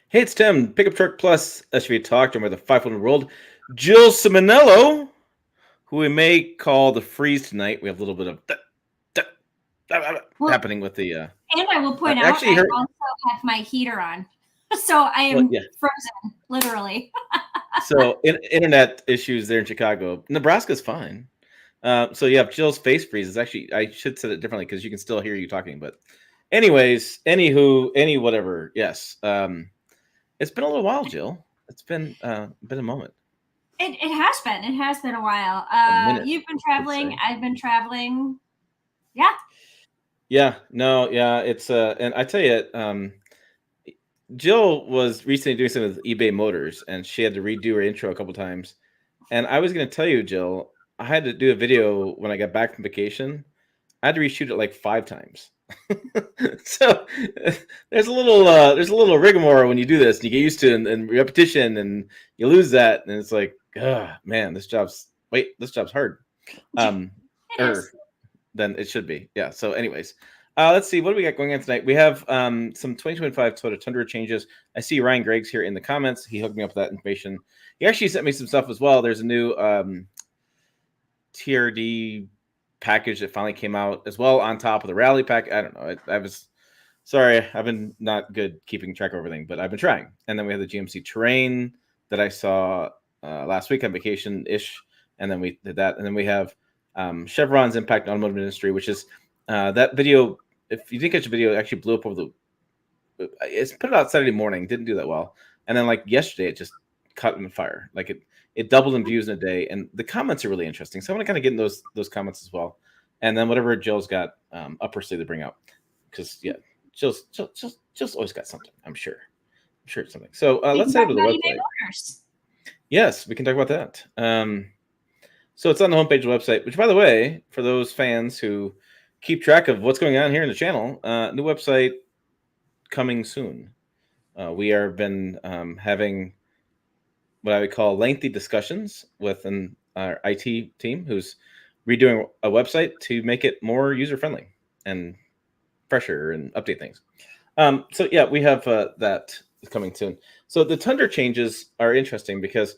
Hey, it's Tim, Pickup Truck Plus SUV Talk, joined by the 500 World, Jill Simonello, who we may call the freeze tonight. We have a little bit of Well, happening with the. and I will point out, Actually, I her. also have my heater on. So I am Yeah. frozen, literally. So internet issues there in Chicago. Nebraska's fine. So you have Jill's face freezes. Actually, I should say it differently because you can still hear you talking. But, anyways, any whatever. Yes. It's been a little while, Jill. It's been a moment. It has been. It has been a while. A minute, You've been I would traveling. say. I've been traveling. Yeah. Yeah, no, yeah, it's and I tell you, Jill was recently doing something with eBay Motors, and she had to redo her intro a couple times. And I was going to tell you, Jill, I had to do a video when I got back from vacation. I had to reshoot it like 5 times. So there's a little rigmarole when you do this, and you get used to it and repetition, and you lose that, and it's like, man, this job's hard. It is. Than it should be. Yeah. So, anyways, let's see what do we got going on tonight. We have some 2025 Toyota Tundra changes. I see Ryan Gregg's here in the comments. He hooked me up with that information. He actually sent me some stuff as well. There's a new TRD package that finally came out as well on top of the rally pack. I don't know. I was sorry. I've been not good keeping track of everything, but I've been trying. And then we have the GMC terrain that I saw last week on vacation ish, and then we did that, and then we have Chevrons Impact on Automotive Industry, which is that video. If you didn't catch the video, it actually blew up over the. It's put it out Saturday morning, didn't do that well, and then like yesterday, it just caught in fire. Like it doubled in views in a day, and the comments are really interesting. So I want to kind of get in those comments as well, and then whatever Jill's got up her sleeve to bring out, because yeah, Jill's always got something. I'm sure it's something. So let's head over to the website. Yes, we can talk about that. So it's on the homepage of the website, which, by the way, for those fans who keep track of what's going on here in the channel, new website coming soon. We have been having what I would call lengthy discussions with our IT team who's redoing a website to make it more user-friendly and fresher and update things. So, yeah, we have that coming soon. So the Tundra changes are interesting because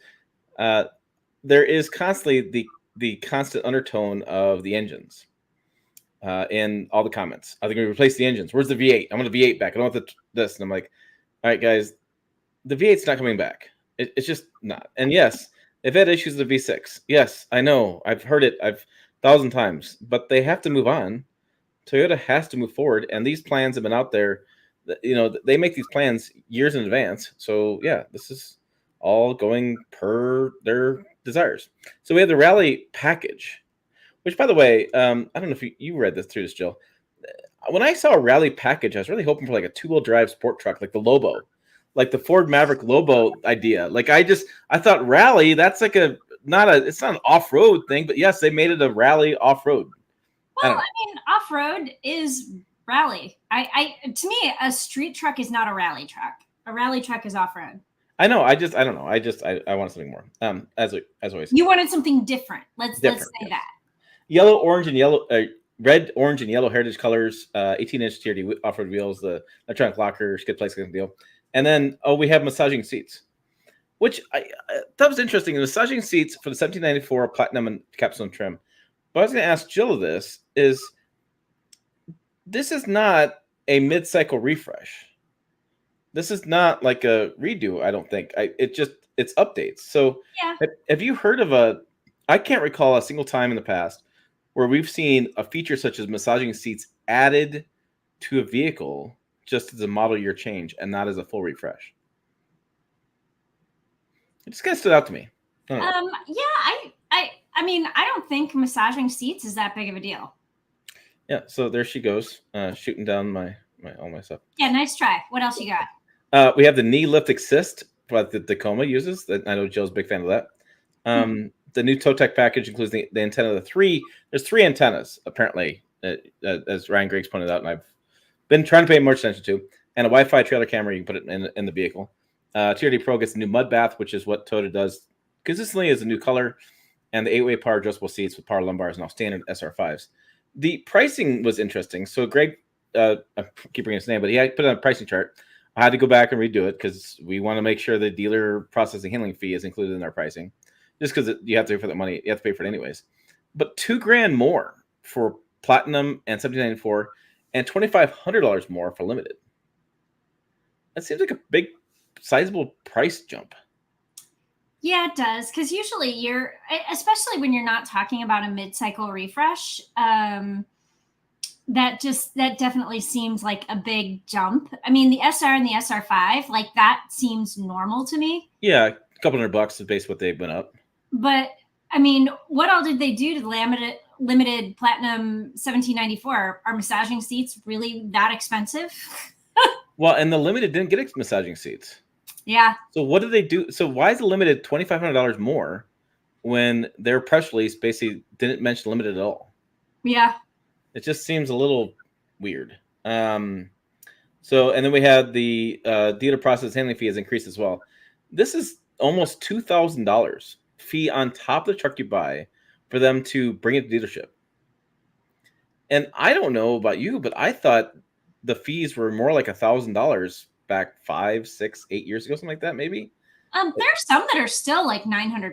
there is constantly the constant undertone of the engines in all the comments. Are they going to replace the engines? Where's the V8? I want the V8 back. I don't want this. And I'm like, all right, guys, the V8's not coming back. It's just not. And yes, they've had issues with the V6. Yes, I know. I've heard it 1,000 times. But they have to move on. Toyota has to move forward. And these plans have been out there. You know, they make these plans years in advance. So, yeah, this is all going per their desires. So we have the rally package, which, by the way, I don't know if you read this through this, Jill. When I saw a rally package, I was really hoping for like a 2-wheel drive sport truck, like the Lobo, like the Ford Maverick Lobo idea. Like I thought rally, that's like it's not an off-road thing, but yes, they made it a rally off-road. Well, I mean, off-road is rally. To me, a street truck is not a rally truck. A rally truck is off-road. I know. I don't know. I want something more. As always. You wanted something different. Let's say that. Yellow, orange, and yellow. Red, orange, and yellow heritage colors. 18-inch TRD off-road wheels. The electronic locker, skid plates, kind of deal. And then we have massaging seats, which that was interesting. The massaging seats for the 1794 Platinum and Capstone trim. But I was going to ask Jill this is not a mid-cycle refresh. This is not like a redo, I don't think. It's updates. So yeah. Have you heard of I can't recall a single time in the past where we've seen a feature such as massaging seats added to a vehicle just as a model year change and not as a full refresh. It just kind of stood out to me. I mean, I don't think massaging seats is that big of a deal. Yeah, so there she goes, shooting down all my stuff. Yeah, nice try. What else you got? We have the knee lift assist that the Tacoma uses. I know Jill's a big fan of that. The new Totec package includes the antenna. There's 3 antennas, apparently, as Ryan Gregg's pointed out, and I've been trying to pay more attention to, and a Wi-Fi trailer camera. You can put it in the vehicle. TRD Pro gets a new mud bath, which is what Toyota does consistently as a new color, and the 8-way power adjustable seats with power lumbar is now standard SR5s. The pricing was interesting. So Greg, I keep bringing his name, but he put on a pricing chart. I had to go back and redo it because we want to make sure the dealer processing handling fee is included in our pricing, just because you have to pay for that money. You have to pay for it anyways. But $2,000 more for Platinum and 1794, and $2,500 more for Limited. That seems like a big, sizable price jump. Yeah, it does. Because usually especially when you're not talking about a mid-cycle refresh, that definitely seems like a big jump. I mean, the SR and the SR5, like that seems normal to me. Yeah, a couple $100 is based what they went up. But I mean, what all did they do to the limited Platinum 1794? Are massaging seats really that expensive? Well, and the Limited didn't get massaging seats. Yeah. So what did they do? So why is the Limited $2,500 more when their press release basically didn't mention Limited at all? Yeah. It just seems a little weird. So, and then we had the dealer process handling fee has increased as well. This is almost $2,000 fee on top of the truck you buy for them to bring it to dealership. And I don't know about you, but I thought the fees were more like $1,000 back 5, 6, 8 years ago, something like that, maybe. There's some that are still like $900.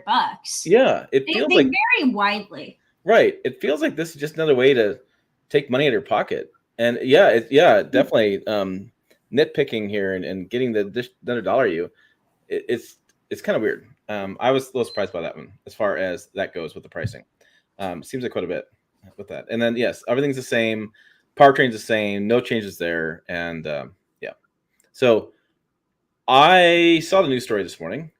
Yeah, it feels like they vary widely. Right. It feels like this is just another way to take money out of your pocket. And yeah, definitely nitpicking here and getting another dollar you. It's kind of weird. I was a little surprised by that one as far as that goes with the pricing. Seems like quite a bit with that. And then yes, everything's the same. Powertrain's the same. No changes there. And yeah. So I saw the news story this morning.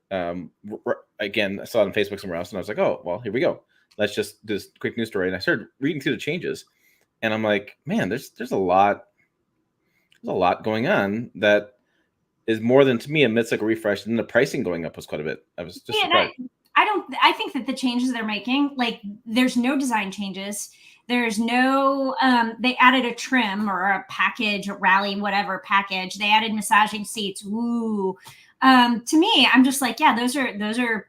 Again, I saw it on Facebook somewhere else, and I was like, oh, well, here we go. Let's just do this quick news story. And I started reading through the changes, and I'm like, man, there's a lot going on that is more than, to me, a mid-cycle refresh. And the pricing going up was quite a bit. I was just surprised. I think that the changes they're making, like there's no design changes. There's no, they added a trim or a package, a rally, whatever package. They added massaging seats. Woo. To me, I'm just like, yeah, those are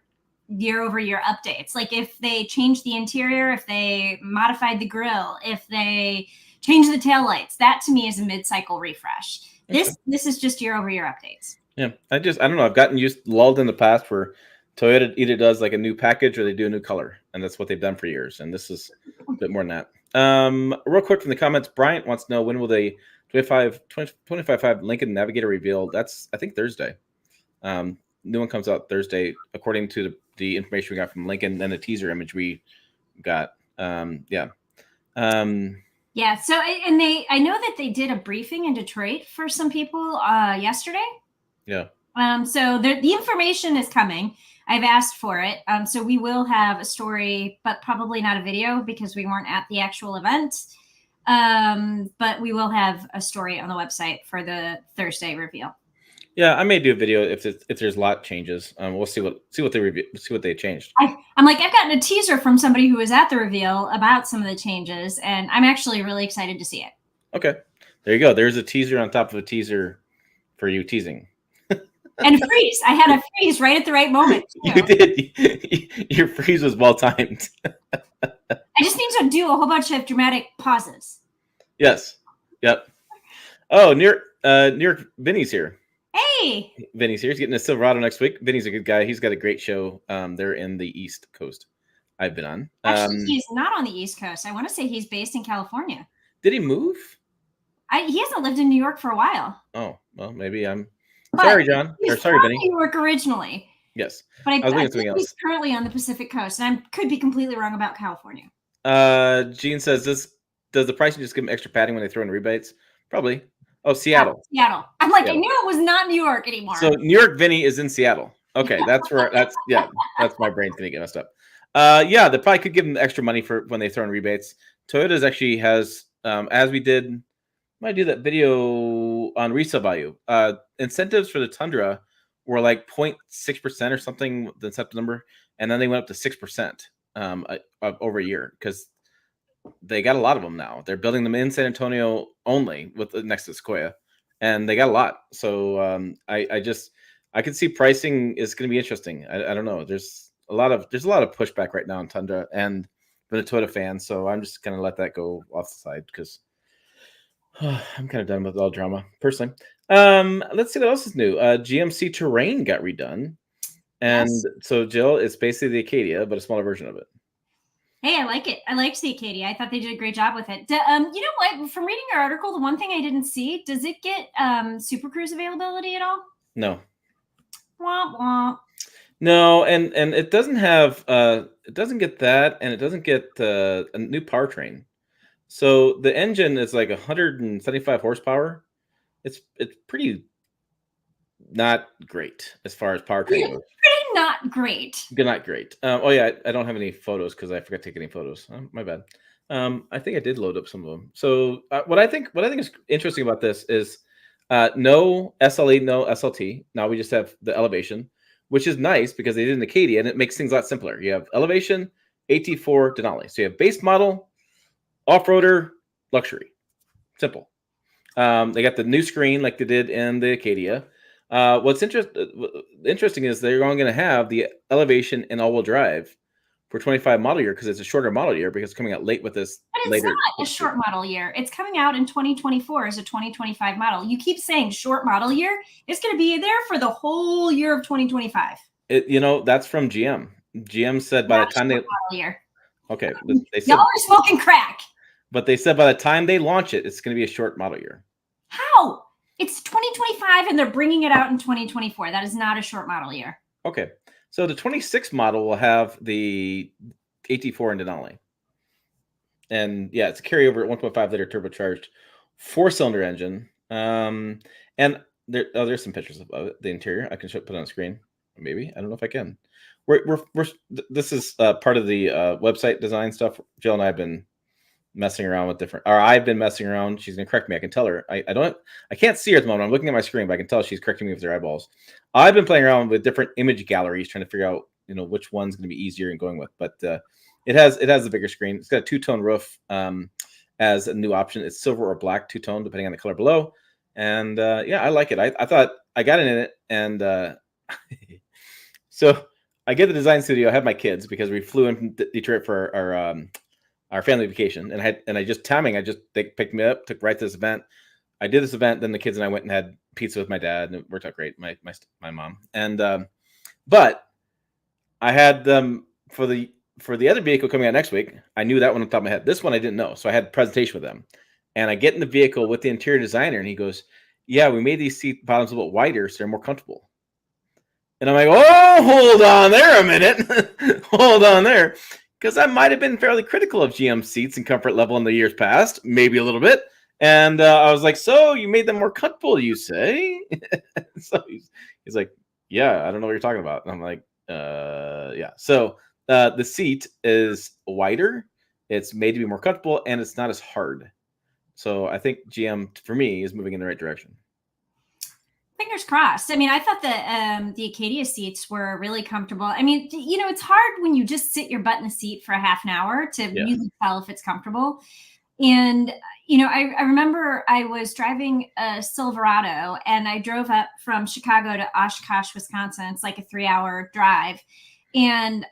year-over-year updates. Like if they changed the interior, if they modified the grille, if they changed the taillights, that to me is a mid-cycle refresh. Okay. This is just year-over-year updates. Yeah, I don't know. I've gotten lulled in the past where Toyota either does like a new package or they do a new color, and that's what they've done for years. And this is a bit more than that. Real quick from the comments, Bryant wants to know, when will the 25.5 Lincoln Navigator reveal? That's, I think, Thursday. New one comes out Thursday, according to the information we got from Lincoln and the teaser image we got. Yeah. Yeah. So, and I know that they did a briefing in Detroit for some people yesterday. Yeah. So the information is coming. I've asked for it. So we will have a story, but probably not a video because we weren't at the actual event. But we will have a story on the website for the Thursday reveal. Yeah, I may do a video if there's a lot of changes. We'll see what they changed. I'm like, I've gotten a teaser from somebody who was at the reveal about some of the changes, and I'm actually really excited to see it. Okay, there you go. There's a teaser on top of a teaser for you teasing. And a freeze. I had a freeze right at the right moment. You did. Your freeze was well timed. I just need to do a whole bunch of dramatic pauses. Yes. Yep. Oh, New York Vinny's here. Hey. Vinny's here. He's getting a Silverado next week. Vinny's a good guy. He's got a great show. They're in the East Coast. I've been on. Actually, he's not on the East Coast. I want to say he's based in California. Did he move? He hasn't lived in New York for a while. Oh, well, maybe I'm sorry, John. Sorry, Vinny. New York originally. Yes. But I think he's currently on the Pacific Coast, and I could be completely wrong about California. Gene says, does the pricing just give them extra padding when they throw in rebates? Probably. Oh, Seattle. Seattle. I'm like, Seattle. I knew it was not New York anymore. So New York Vinny is in Seattle. Okay, that's my brain's gonna get messed up. Yeah, they probably could give them extra money for when they throw in rebates. Toyota's actually has, as we did, might do that video on resale value. Incentives for the Tundra were like 0.6% or something, the incentive number, and then they went up to 6% over a year because they got a lot of them now. They're building them in San Antonio only with next to Sequoia, and they got a lot. So I can see pricing is going to be interesting. I don't know. There's a lot of pushback right now on Tundra, and been a Toyota fan, so I'm just going to let that go off the side because I'm kind of done with all drama personally. Let's see what else is new. GMC Terrain got redone, and Yes. so Jill, it's basically the Acadia, but a smaller version of it. Hey, I like it. I liked the Acadia. I thought they did a great job with it. You know what? From reading your article, the one thing I didn't see, does it get Super Cruise availability at all? No, Womp womp. no, and it doesn't have it doesn't get that, and it doesn't get a new powertrain. So the engine is like 175 horsepower. It's pretty not great as far as powertrain goes. Pretty not great. Not great. Oh yeah, I don't have any photos because I forgot to take any photos. My bad. I think I did load up some of them. So what I think is interesting about this is no SLE, no SLT. Now we just have the elevation, which is nice because they did an Acadia and it makes things a lot simpler. You have elevation, AT4, Denali. So you have base model, off-roader, luxury. Simple. They got the new screen like they did in the Acadia. What's interesting is they're only going to have the elevation and all-wheel drive for 25 model year because it's a shorter model year because it's coming out late with this. But it's later not a short model year. It's coming out in 2024 as a 2025 model. You keep saying short model year. It's going to be there for the whole year of 2025. That's from GM. GM said by the time they model year. Okay, they said y'all are smoking crack. But they said by the time they launch it, it's going to be a short model year. How? It's 2025 and they're bringing it out in 2024. That is not a short model year. Okay. So the 26 model will have the AT4 and Denali. And yeah, it's a carryover at 1.5 liter turbocharged 4-cylinder engine. And there's some pictures of the interior. I can put it on the screen. Maybe. I don't know if I can. This is part of the website design stuff. Jill and I have been messing around with I've been messing around. She's gonna correct me. I can tell her. I can't see her at the moment. I'm looking at my screen, but I can tell she's correcting me with her eyeballs. I've been playing around with different image galleries, trying to figure out which one's gonna be easier and going with. But it has a bigger screen. It's got a 2-tone roof as a new option. It's silver or black 2-tone depending on the color below. And yeah, I like it. I thought I got in it, and so I get the design studio. I have my kids because we flew in from Detroit for our family vacation, and they picked me up, took right to this event. I did this event, then the kids and I went and had pizza with my dad, and it worked out great. My mom, and but I had them for the other vehicle coming out next week. I knew that one on top of my head. This one I didn't know, so I had a presentation with them, and I get in the vehicle with the interior designer, and he goes, "Yeah, we made these seat bottoms a little wider so they're more comfortable." And I'm like, "Oh, hold on there a minute, hold on there." Because I might have been fairly critical of GM seats and comfort level in the years past, maybe a little bit. And I was like, "So you made them more comfortable, you say?" So he's like, "Yeah, I don't know what you're talking about." And I'm like, yeah. So the seat is wider. It's made to be more comfortable, and it's not as hard. So I think GM, for me, is moving in the right direction. Fingers crossed. I mean, I thought the Acadia seats were really comfortable. I mean, it's hard when you just sit your butt in the seat for a half an hour to really tell if it's comfortable. And, I remember I was driving a Silverado and I drove up from Chicago to Oshkosh, Wisconsin. It's like a 3-hour drive. And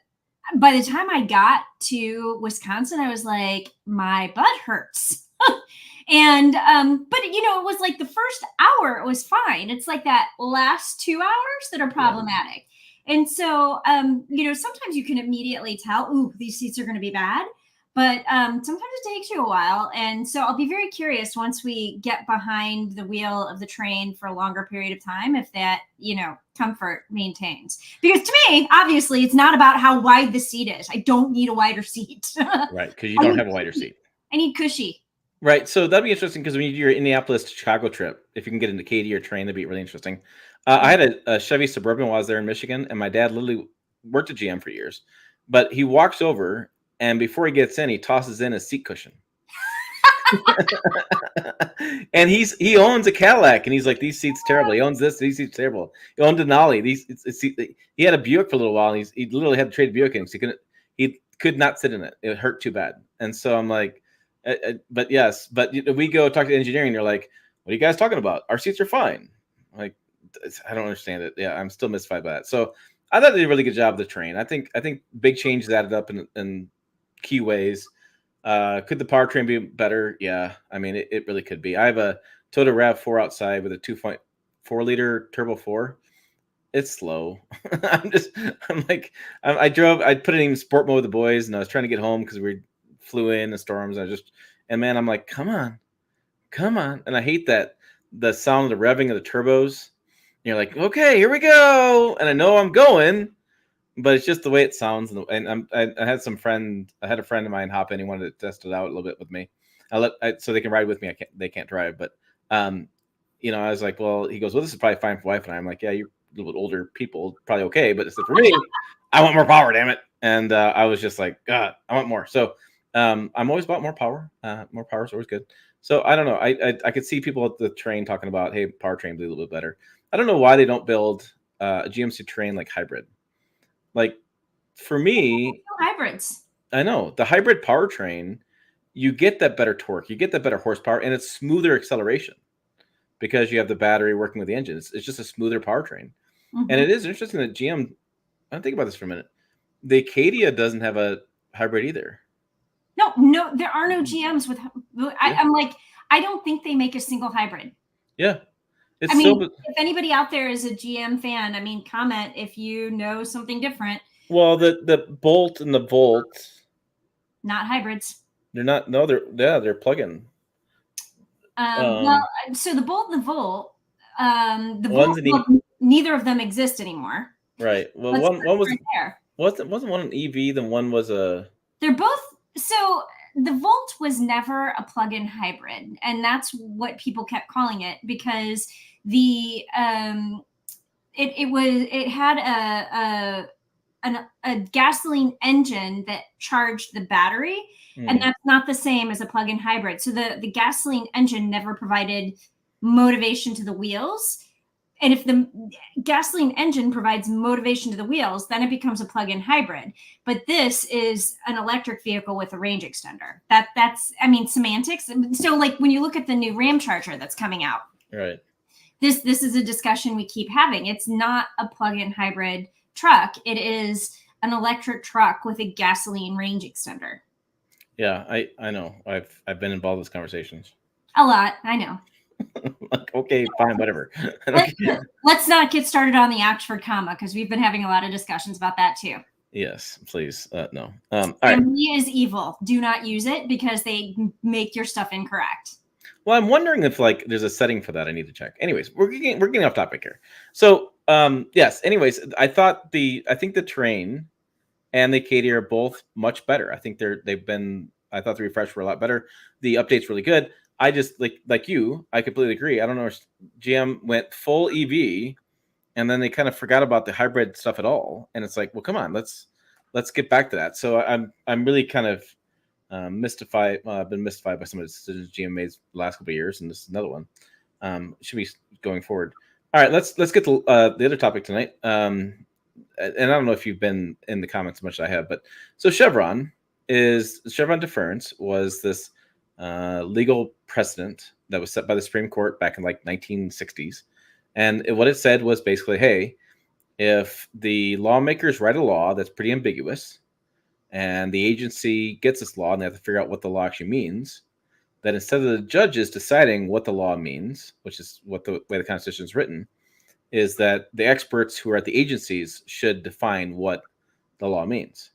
by the time I got to Wisconsin, I was like, my butt hurts. And but it was like the first hour it was fine. It's like that last 2 hours that are problematic. And so sometimes you can immediately tell, ooh, these seats are going to be bad. But sometimes it takes you a while. And so I'll be very curious once we get behind the wheel of the train for a longer period of time if that comfort maintains. Because to me, obviously, it's not about how wide the seat is. I don't need a wider seat. Right, because you don't have a wider seat. I need cushy. Right, so that'd be interesting because when you do your Indianapolis to Chicago trip, if you can get an Acadia or train, that'd be really interesting. I had a Chevy Suburban while I was there in Michigan, and my dad literally worked at GM for years. But he walks over, and before he gets in, he tosses in a seat cushion. And he owns a Cadillac, and he's like, "These seats terrible." He owns this; these seats terrible. He owned Denali. He had a Buick for a little while, and he literally had to trade Buick in because he could not sit in it. It hurt too bad. And so I'm like. But yes, we go talk to engineering. And they're like, "What are you guys talking about? Our seats are fine." I'm like, I don't understand it. Yeah, I'm still mystified by that. So I thought they did a really good job of the train. I think big changes added up in key ways. Could the powertrain be better? Yeah, I mean it really could be. I have a Toyota RAV4 outside with a 4-liter turbo 4. It's slow. I put it in sport mode with the boys, and I was trying to get home because we flew in the storms. And man, I'm like, come on. And I hate that the sound of the revving of the turbos. And you're like, okay, here we go. And I know I'm going, but it's just the way it sounds. And I had a friend of mine hop in. He wanted to test it out a little bit with me. So they can ride with me. They can't drive, but I was like, well, he goes, well, this is probably fine for wife and I. I'm like, yeah, you're a little bit older people, probably okay, but it's for me. I want more power, damn it. And I was just like, God, I want more. So I'm always about more power. More power is always good. So I don't know. I could see people at the train talking about, hey, powertrain be a little bit better. I don't know why they don't build a GMC train like hybrid. Like for me, hybrids. I know the hybrid powertrain, you get that better torque, you get that better horsepower, and it's smoother acceleration because you have the battery working with the engine. It's just a smoother powertrain. Mm-hmm. And it is interesting that GM, I'm thinking about this for a minute. The Acadia doesn't have a hybrid either. No, there are no GMs with. I'm like, I don't think they make a single hybrid. Yeah. If anybody out there is a GM fan, comment if you know something different. Well, the Bolt and the Volt, not hybrids. They're not. No, they're plug-in. So the Bolt and the Volt, neither of them exist anymore. Right. Well, one was right there. Wasn't one an EV? Then one was a. They're both. So the Volt was never a plug-in hybrid, and that's what people kept calling it because it had a gasoline engine that charged the battery, and that's not the same as a plug-in hybrid. So the gasoline engine never provided motivation to the wheels. And if the gasoline engine provides motivation to the wheels, then it becomes a plug-in hybrid. But this is an electric vehicle with a range extender. That's semantics. So like when you look at the new Ram Charger that's coming out, right? This is a discussion we keep having. It's not a plug-in hybrid truck. It is an electric truck with a gasoline range extender. Yeah, I know. I've been involved in these conversations. A lot, I know. Like, okay, fine, whatever. Let's not get started on the Oxford comma because we've been having a lot of discussions about that too. Yes, please. No. All right. Is evil. Do not use it because they make your stuff incorrect. Well, I'm wondering if there's a setting for that I need to check. Anyways, we're getting off topic here. So yes. Anyways, I think the Terrain and the Acadia are both much better. I think I thought the refresh were a lot better. The update's really good. I just like you, I completely agree. I don't know if GM went full EV and then they kind of forgot about the hybrid stuff at all. And it's like, well, come on, let's get back to that. So I'm really kind of mystified. I've been mystified by some of the decisions GM made the last couple of years, and this is another one. Should be going forward. All right, let's get to the other topic tonight. And I don't know if you've been in the comments as much as I have, but so Chevron deference was this legal precedent that was set by the Supreme Court back in 1960s. And what it said was basically, hey, if the lawmakers write a law that's pretty ambiguous and the agency gets this law and they have to figure out what the law actually means, that instead of the judges deciding what the law means, which is what the way the Constitution is written, is that the experts who are at the agencies should define what the law means.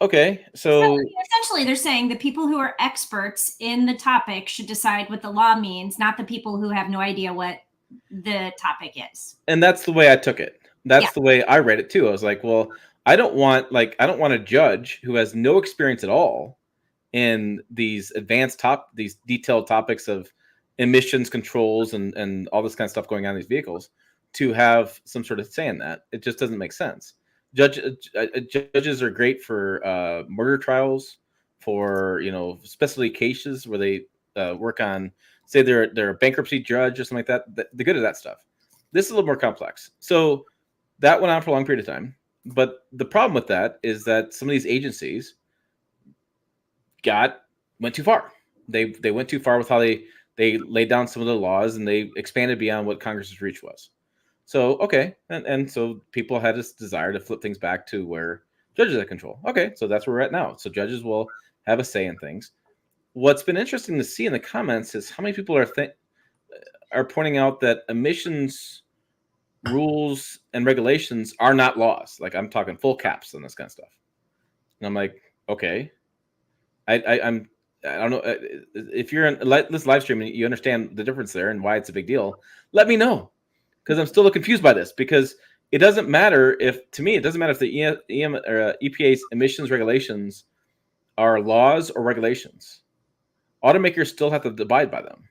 Okay, so essentially they're saying the people who are experts in the topic should decide what the law means, not the people who have no idea what the topic is. And that's the way I took it. That's the way I read it too. I was like, well, I don't want a judge who has no experience at all in these these detailed topics of emissions controls and all this kind of stuff going on in these vehicles to have some sort of say in that. It just doesn't make sense. Judges are great for murder trials, for especially cases where they work on, say they're a bankruptcy judge or something like that. They're good at that stuff. This is a little more complex. So that went on for a long period of time. But the problem with that is that some of these agencies went too far. They went too far with how they laid down some of the laws, and they expanded beyond what Congress's reach was. So, okay. And so people had this desire to flip things back to where judges have control. Okay. So that's where we're at now. So judges will have a say in things. What's been interesting to see in the comments is how many people are are pointing out that emissions rules and regulations are not laws. Like, I'm talking full caps on this kind of stuff. And I'm like, okay, I don't know if you're in this live stream and you understand the difference there and why it's a big deal. Let me know, because I'm still confused by this. Because it doesn't matter if, to me, it doesn't matter if the EPA's emissions regulations are laws or regulations. Automakers still have to abide by them.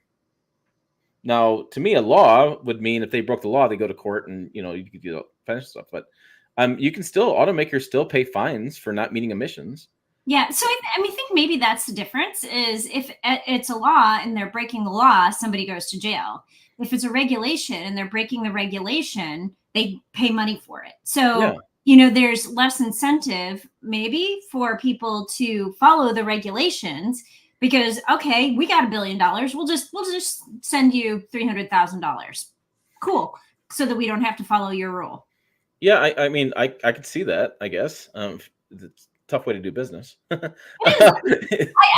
Now, to me, a law would mean if they broke the law, they go to court and you could do financial stuff. But you can still, automakers still pay fines for not meeting emissions. Yeah, so I think maybe that's the difference. Is if it's a law and they're breaking the law, somebody goes to jail. If it's a regulation and they're breaking the regulation, they pay money for it. So there's less incentive maybe for people to follow the regulations. Because, okay, we got $1 billion. We'll just send you $300,000. Cool. So that we don't have to follow your rule. Yeah, I mean, I could see that, I guess. It's a tough way to do business. I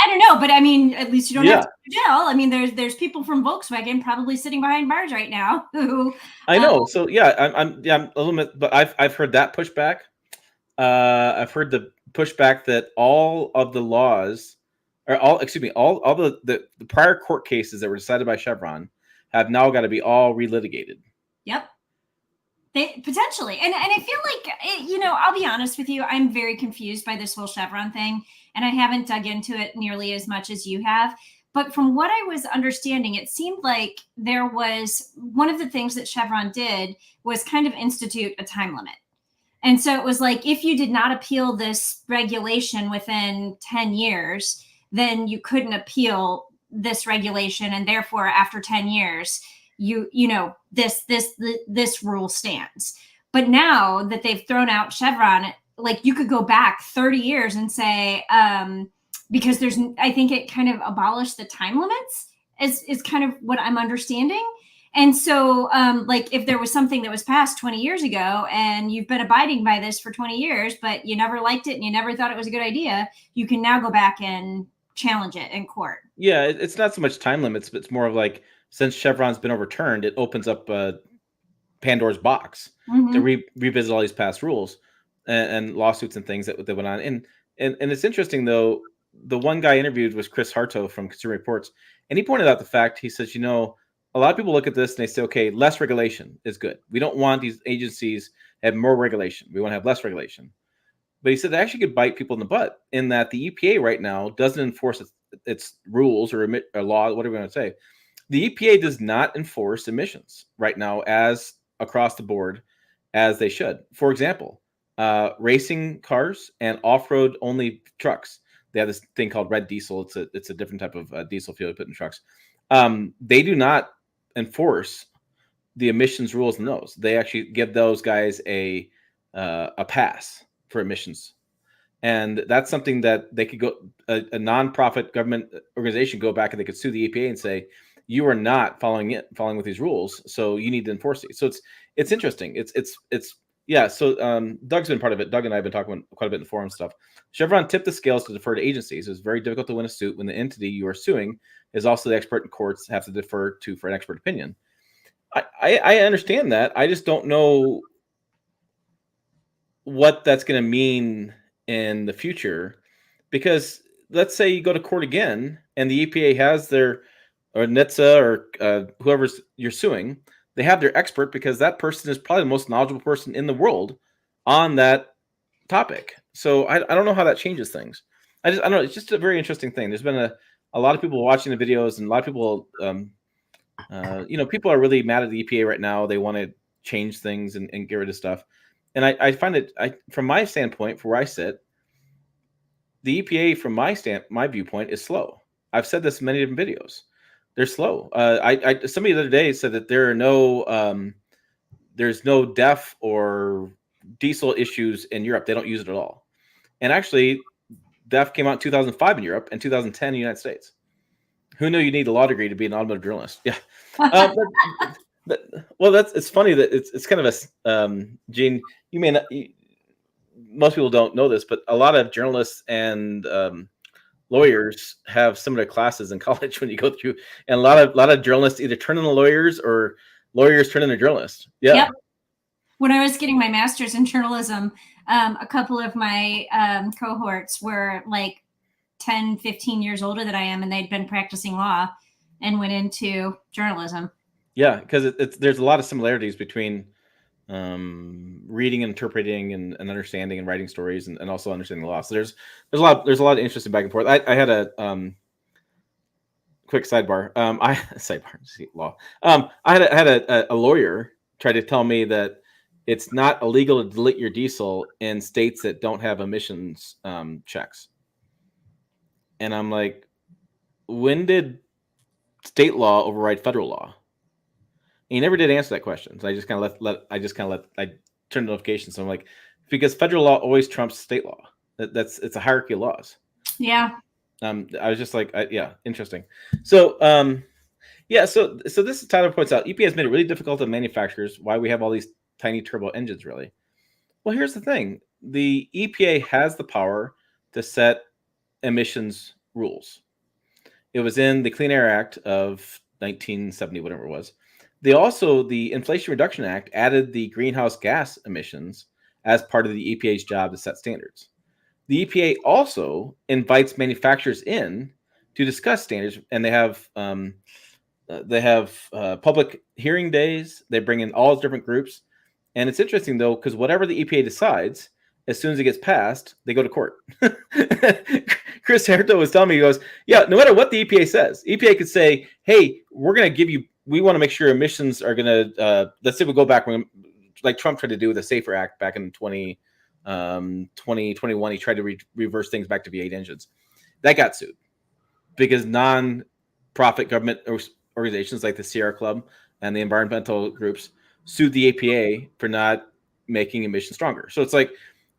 don't know, but I mean, at least you don't have to go to jail. I mean, there's people from Volkswagen probably sitting behind bars right now who I know. So I'm a little bit, but I've heard that pushback. I've heard the pushback that all of the laws, or all the prior court cases that were decided by Chevron have now got to be all relitigated. Yep. They potentially. And I feel like, I'll be honest with you, I'm very confused by this whole Chevron thing, and I haven't dug into it nearly as much as you have. But from what I was understanding, it seemed like there was one of the things that Chevron did was kind of institute a time limit. And so it was like, if you did not appeal this regulation within 10 years, then you couldn't appeal this regulation. And therefore, after 10 years, this rule stands. But now that they've thrown out Chevron, like, you could go back 30 years and say, because I think it kind of abolished the time limits is kind of what I'm understanding. And so, like, if there was something that was passed 20 years ago and you've been abiding by this for 20 years, but you never liked it and you never thought it was a good idea, you can now go back and challenge it in court. Yeah, it's not so much time limits, but it's more of like, since Chevron's been overturned, it opens up Pandora's box to revisit all these past rules and lawsuits and things that went on. And it's interesting, though. The one guy interviewed was Chris Harto from Consumer Reports, and he pointed out the fact. He says, a lot of people look at this and they say, okay, less regulation is good. We don't want these agencies to have more regulation. We want to have less regulation. But he said they actually could bite people in the butt, in that the EPA right now doesn't enforce its rules or law, whatever we want to say. The EPA does not enforce emissions right now as across the board as they should. For example, racing cars and off-road only trucks, they have this thing called red diesel. It's a different type of diesel fuel put in trucks. They do not enforce the emissions rules in those. They actually give those guys a pass for emissions. And that's something that they could go, a nonprofit government organization, go back and they could sue the EPA and say, you are not following with these rules, so you need to enforce these. So it's interesting. So Doug's been part of it. Doug and I have been talking quite a bit in the forum stuff. Chevron tipped the scales to defer to agencies. It's very difficult to win a suit when the entity you are suing is also the expert in courts, have to defer to for an expert opinion. I understand that. I just don't know what that's going to mean in the future, because let's say you go to court again and the EPA has their, or NHTSA, or whoever's you're suing, they have their expert, because that person is probably the most knowledgeable person in the world on that topic. So I don't know how that changes things. I don't know. It's just a very interesting thing. There's been a lot of people watching the videos, and a lot of people, people are really mad at the EPA right now. They want to change things and get rid of stuff. And I find it, from my standpoint, for where I sit, the EPA, from my viewpoint, is slow. I've said this in many different videos. They're slow. Somebody the other day said that there's no DEF or diesel issues in Europe. They don't use it at all. And actually, DEF came out in 2005 in Europe and 2010 in the United States. Who knew you need a law degree to be an automotive journalist? Yeah. It's funny that it's kind of a Gene. You may not. Most people don't know this, but a lot of journalists and lawyers have similar classes in college when you go through, and a lot of journalists either turn into lawyers or lawyers turn into journalists. Yeah. Yep. When I was getting my master's in journalism, a couple of my cohorts were like 10, 15 years older than I am, and they'd been practicing law and went into journalism. Yeah, because there's a lot of similarities between reading and interpreting and understanding and writing stories and also understanding the law. So there's a lot of interesting back and forth. I had a quick sidebar. Law. I had a lawyer try to tell me that it's not illegal to delete your diesel in states that don't have emissions checks. And I'm like, when did state law override federal law? And he never did answer that question. So I just kind of I turned notifications. So I'm like, because federal law always trumps state law. It's a hierarchy of laws. Yeah. I was just like, yeah, interesting. So, so this is Tyler points out, EPA has made it really difficult to manufacturers why we have all these tiny turbo engines, really. Well, here's the thing. The EPA has the power to set emissions rules. It was in the Clean Air Act of 1970, whatever it was. The Inflation Reduction Act added the greenhouse gas emissions as part of the EPA's job to set standards. The EPA also invites manufacturers in to discuss standards, and they have public hearing days. They bring in all different groups, and it's interesting though because whatever the EPA decides, as soon as it gets passed, they go to court. Chris Herto was telling me, he goes, yeah, no matter what the EPA says, EPA could say, hey, we're going to give you, we want to make sure emissions are going to, let's say we go back when, like Trump tried to do with the SAFER Act back in 2021, he tried to reverse things back to V8 engines. That got sued because non-profit government organizations like the Sierra Club and the environmental groups sued the EPA for not making emissions stronger. So it's like,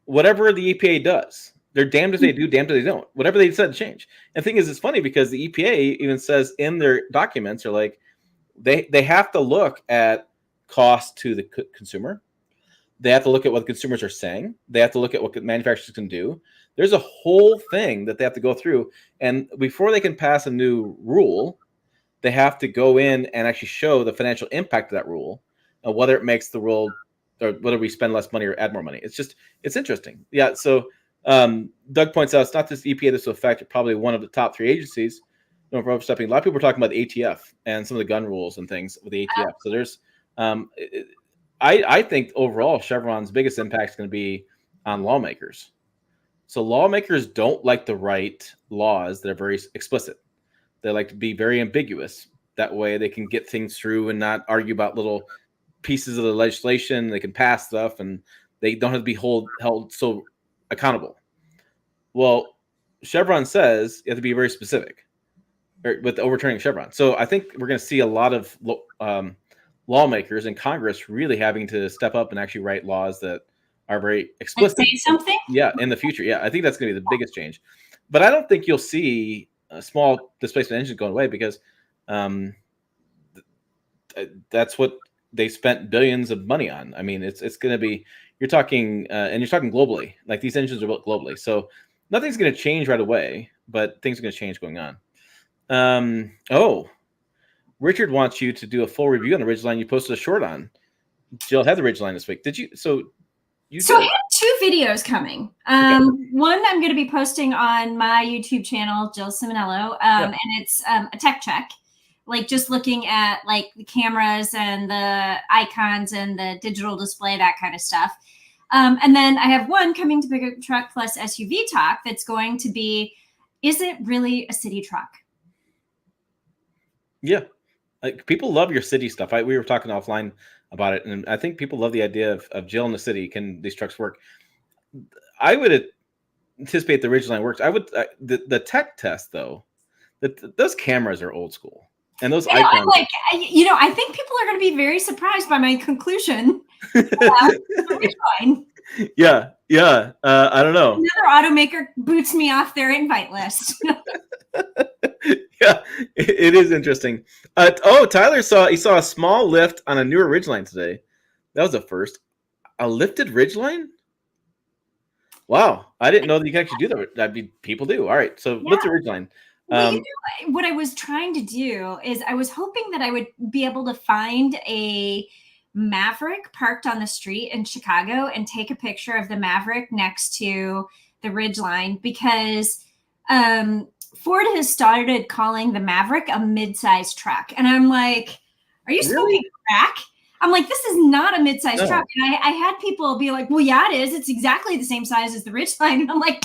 whatever the EPA does, they're damned if they do, damned if they don't. Whatever they decide to change. And the thing is, it's funny because the EPA even says in their documents, are like, they have to look at cost to the consumer. They have to look at what the consumers are saying. They have to look at what manufacturers can do. There's a whole thing that they have to go through. And before they can pass a new rule, they have to go in and actually show the financial impact of that rule and whether it makes the rule or whether we spend less money or add more money. It's interesting. Yeah. So Doug points out it's not just EPA this will affect probably one of the top three agencies. For overstepping. A lot of people are talking about the ATF and some of the gun rules and things with the ATF. So there's, I think overall Chevron's biggest impact is going to be on lawmakers. So lawmakers don't like to write laws that are very explicit. They like to be very ambiguous. That way they can get things through and not argue about little pieces of the legislation. They can pass stuff and they don't have to be held so accountable. Well, Chevron says you have to be very specific with overturning Chevron. So I think we're going to see a lot of lawmakers in Congress really having to step up and actually write laws that are very explicit. Say something? Yeah, in the future. Yeah, I think that's going to be the biggest change. But I don't think you'll see small displacement engines going away because that's what they spent billions of money on. I mean, it's going to be, you're talking globally. Like these engines are built globally. So nothing's going to change right away, but things are going to change going on. Richard wants you to do a full review on the Ridg Line you posted a short on. Jill had the Ridg Line this week. Did you? So I have two videos coming. Okay. One I'm going to be posting on my YouTube channel, Jill Simonello, and it's a tech check, like just looking at like the cameras and the icons and the digital display, that kind of stuff. And then I have one coming to Big Truck Plus SUV Talk that's going to be, is it really a city truck? Yeah. Like people love your city stuff. We were talking offline about it, and I think people love the idea of Jill in the city. Can these trucks work? I would anticipate the Ridg Line works. I would the tech test though. Those cameras are old school, and those icons. I'm like, I think people are going to be very surprised by my conclusion. Ridg Line. Yeah. I don't know. Another automaker boots me off their invite list. Yeah, it is interesting. Tyler saw a small lift on a newer Ridg Line today. That was a first. A lifted Ridg Line? Wow, I didn't know that you could actually do that. I mean, people do. All right, so Yeah. what's the Ridge Line? Well, what I was trying to do is I was hoping that I would be able to find a Maverick parked on the street in Chicago and take a picture of the Maverick next to the Ridge Line because Ford has started calling the Maverick a mid-sized truck. And I'm like, are you smoking Really? crack? I'm like, this is not a mid-sized truck. No. And I had people be like, well, yeah, it is. It's exactly the same size as the Ridge Line. And I'm like,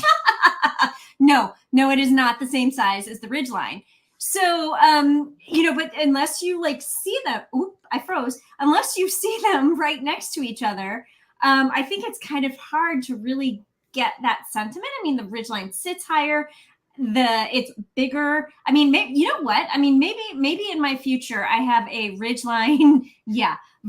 no, it is not the same size as the Ridge Line. So, but unless you like see them, I froze. Unless you see them right next to each other, I think it's kind of hard to really get that sentiment. I mean, the Ridge Line sits higher. It's bigger. I mean, maybe, you know what? I mean, maybe in my future I have a Ridge Line,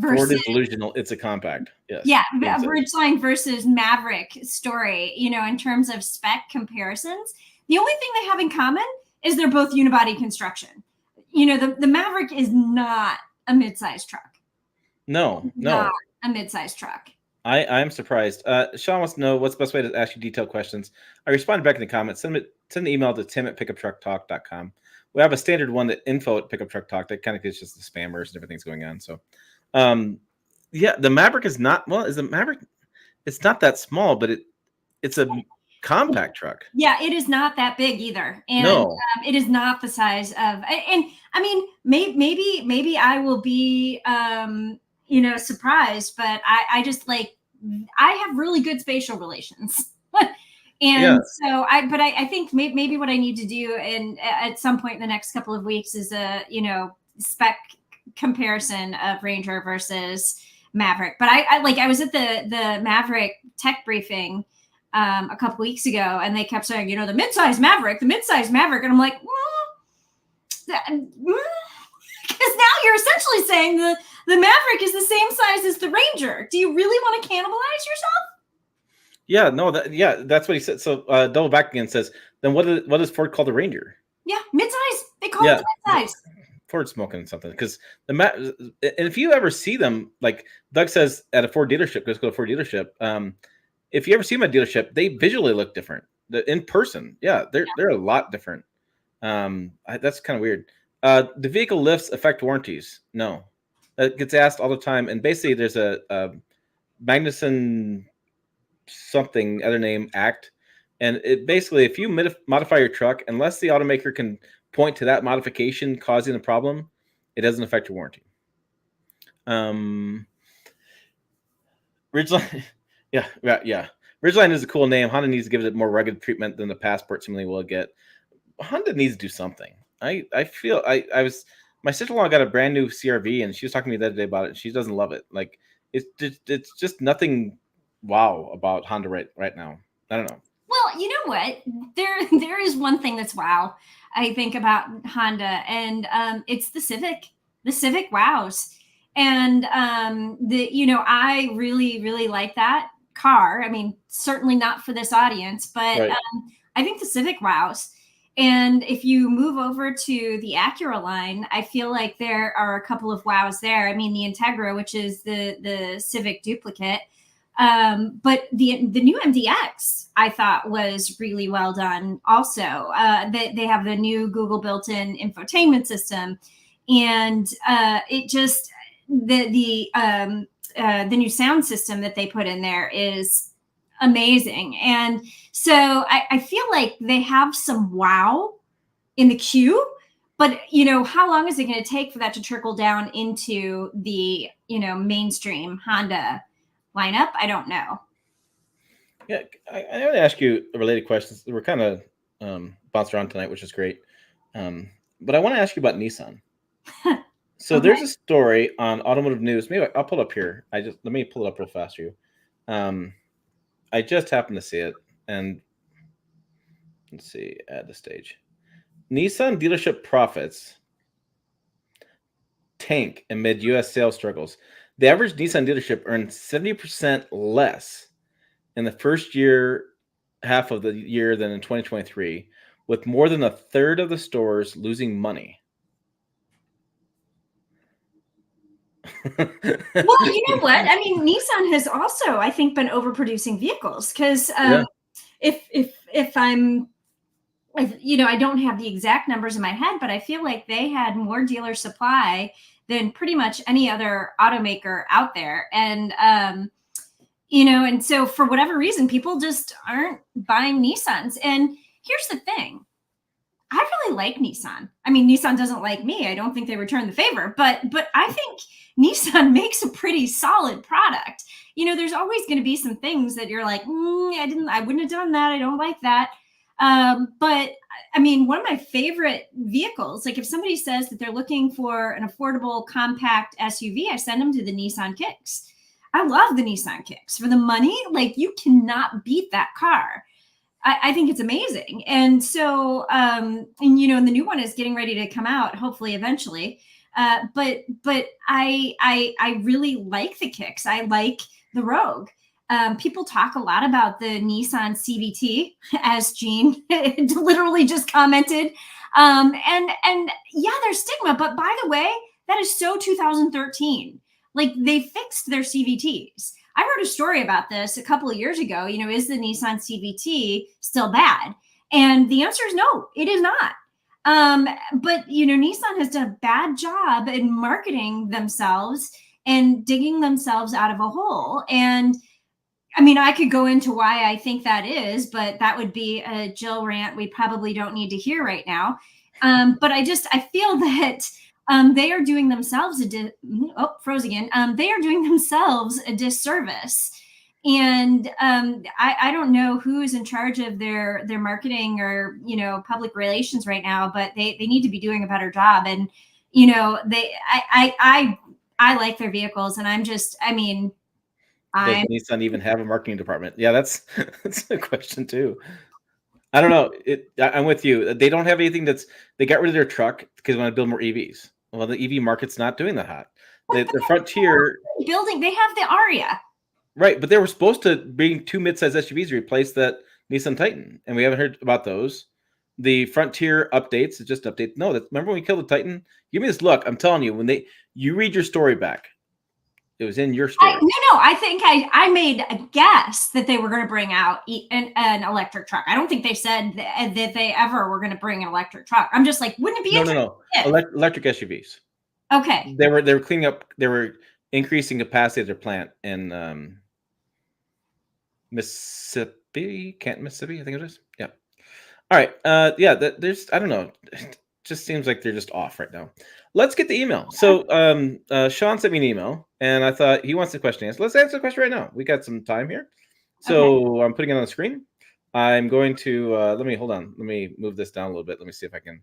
Ford versus is delusional. It's a compact. Yes. yeah, Ridgeline versus Maverick story, in terms of spec comparisons. The only thing they have in common is they're both unibody construction. The Maverick is not a mid-sized truck. No. Not a mid-sized truck. I'm surprised. Sean wants to know what's the best way to ask you detailed questions. I responded back in the comments. Send an email to tim@pickuptrucktalk.com. We have a standard one that info@pickuptrucktalk that kind of gets just the spammers and everything's going on. So, the Maverick is not, is the Maverick, it's not that small, but it's a compact truck. Yeah, it is not that big either. And no. It is not the size of, and I mean, maybe I will be, surprised, but I just like, I have really good spatial relations. And so I think maybe what I need to do at some point in the next couple of weeks is a, spec comparison of Ranger versus Maverick. But I was at the Maverick tech briefing a couple weeks ago, and they kept saying, the mid-size Maverick, and I'm like, because now you're essentially saying the Maverick is the same size as the Ranger. Do you really want to cannibalize yourself? Yeah, no, that's what he said. So double back again says, then what does Ford call the Ranger? Yeah, mid-size. They call it the mid-size. Ford's smoking something because and if you ever see them, like Doug says, at a Ford dealership, just go to a Ford dealership. If you ever see them at a dealership, they visually look different. In person, they're a lot different. That's kind of weird. The vehicle lifts affect warranties? No, that gets asked all the time. And basically, there's a Magnuson something other name act, and it basically, if you modify your truck, unless the automaker can point to that modification causing the problem, it doesn't affect your warranty. Ridgeline, yeah. Ridgeline is a cool name. Honda needs to give it more rugged treatment than the Passport seemingly will get. Honda needs to do something. I feel my sister-in-law got a brand new CRV, and she was talking to me the other day about it, and she doesn't love it. Like it's just nothing wow about Honda right now. I don't know. Well, you know what? There is one thing that's wow, I think, about Honda, and it's the Civic. The Civic wows. And I really, really like that car. I mean, certainly not for this audience, but Right. I think the Civic wows. And if you move over to the Acura line, I feel like there are a couple of wows there. I mean, the Integra, which is the Civic duplicate, but the new MDX I thought was really well done. Also, they have the new Google built-in infotainment system, and it just the new sound system that they put in there is amazing. And so I feel like they have some wow in the queue, but how long is it going to take for that to trickle down into the mainstream Honda lineup? I don't know. Yeah, I want to ask you a related question. We're kind of bounced around tonight, which is great. But I want to ask you about Nissan. So Okay. there's a story on Automotive News. Maybe I'll pull it up here. Let me pull it up real fast for you. I just happened to see it, and let's see, add the stage. Nissan dealership profits tank amid U.S. sales struggles. The average Nissan dealership earned 70% less in the first half of the year than in 2023, with more than a third of the stores losing money. Well, you know what? I mean, Nissan has also, I think, been overproducing vehicles because if I'm, I don't have the exact numbers in my head, but I feel like they had more dealer supply than pretty much any other automaker out there. And, and so for whatever reason, people just aren't buying Nissans. And here's the thing. I really like Nissan. I mean, Nissan doesn't like me. I don't think they return the favor, but I think Nissan makes a pretty solid product. There's always going to be some things that you're like, I wouldn't have done that. I don't like that. But I mean, one of my favorite vehicles, like if somebody says that they're looking for an affordable compact SUV, I send them to the Nissan Kicks. I love the Nissan Kicks for the money. Like you cannot beat that car. I think it's amazing. And so, and the new one is getting ready to come out, hopefully eventually. But I really like the Kicks. I like the Rogue. People talk a lot about the Nissan CVT, as Jean literally just commented. And yeah, there's stigma, but by the way, that is so 2013. Like they fixed their CVTs. I wrote a story about this a couple of years ago. Is the Nissan CVT still bad? And the answer is no, it is not. But Nissan has done a bad job in marketing themselves and digging themselves out of a hole. And I mean, I could go into why I think that is, but that would be a Jill rant we probably don't need to hear right now. But I feel that they are doing themselves froze again. They are doing themselves a disservice. And I don't know who's in charge of their marketing or, public relations right now, but they need to be doing a better job. And, I like their vehicles, and does Nissan even have a marketing department? Yeah, that's a question too. I don't know. I'm with you. They don't have anything they got rid of their truck because they want to build more EVs. Well, the EV market's not doing that hot. The Frontier building, they have the Aria. Right, but they were supposed to bring 2 midsize SUVs to replace that Nissan Titan, and we haven't heard about those. The Frontier updates, it's just update. No, remember when we killed the Titan? Give me this look. I'm telling you, you read your story back, it was in your story. I think I made a guess that they were going to bring out an electric truck. I don't think they said that they ever were going to bring an electric truck. I'm just like, wouldn't it be interesting? No. Electric SUVs. Okay. They were cleaning up. They were increasing capacity of their plant in Mississippi, Mississippi, I think it is. Yeah. All right. Yeah. There's, I don't know. It just seems like they're just off right now. Let's get the email. So, Sean sent me an email, and I thought he wants the question answered. Let's answer the question right now. We got some time here, so okay. I'm putting it on the screen. I'm going to hold on. Let me move this down a little bit. Let me see if I can.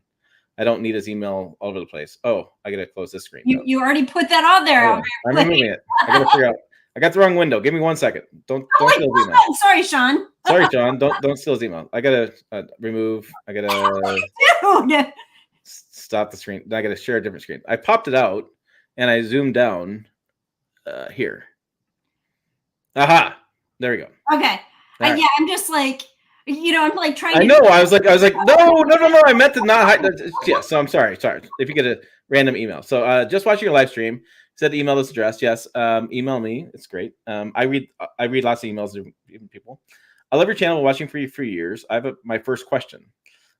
I don't need his email all over the place. Oh, I gotta close this screen. You already put that on there. I'm removing it. I gotta figure out. I got the wrong window. Give me 1 second. Don't steal his email. Sorry, Sean. Sorry, Sean. Don't steal his email. I gotta remove. I gotta stop the screen. I gotta share a different screen. I popped it out and I zoomed down here. Aha! There we go. Okay. Right. Yeah, I'm just like, I'm like trying. I know. I was like, no. I meant to not hide. Yeah. So I'm sorry. If you get a random email. So just watching your live stream. Said to email this address. Yes, email me. It's great. I read lots of emails from people. I love your channel. Watching for you for years. I have my first question.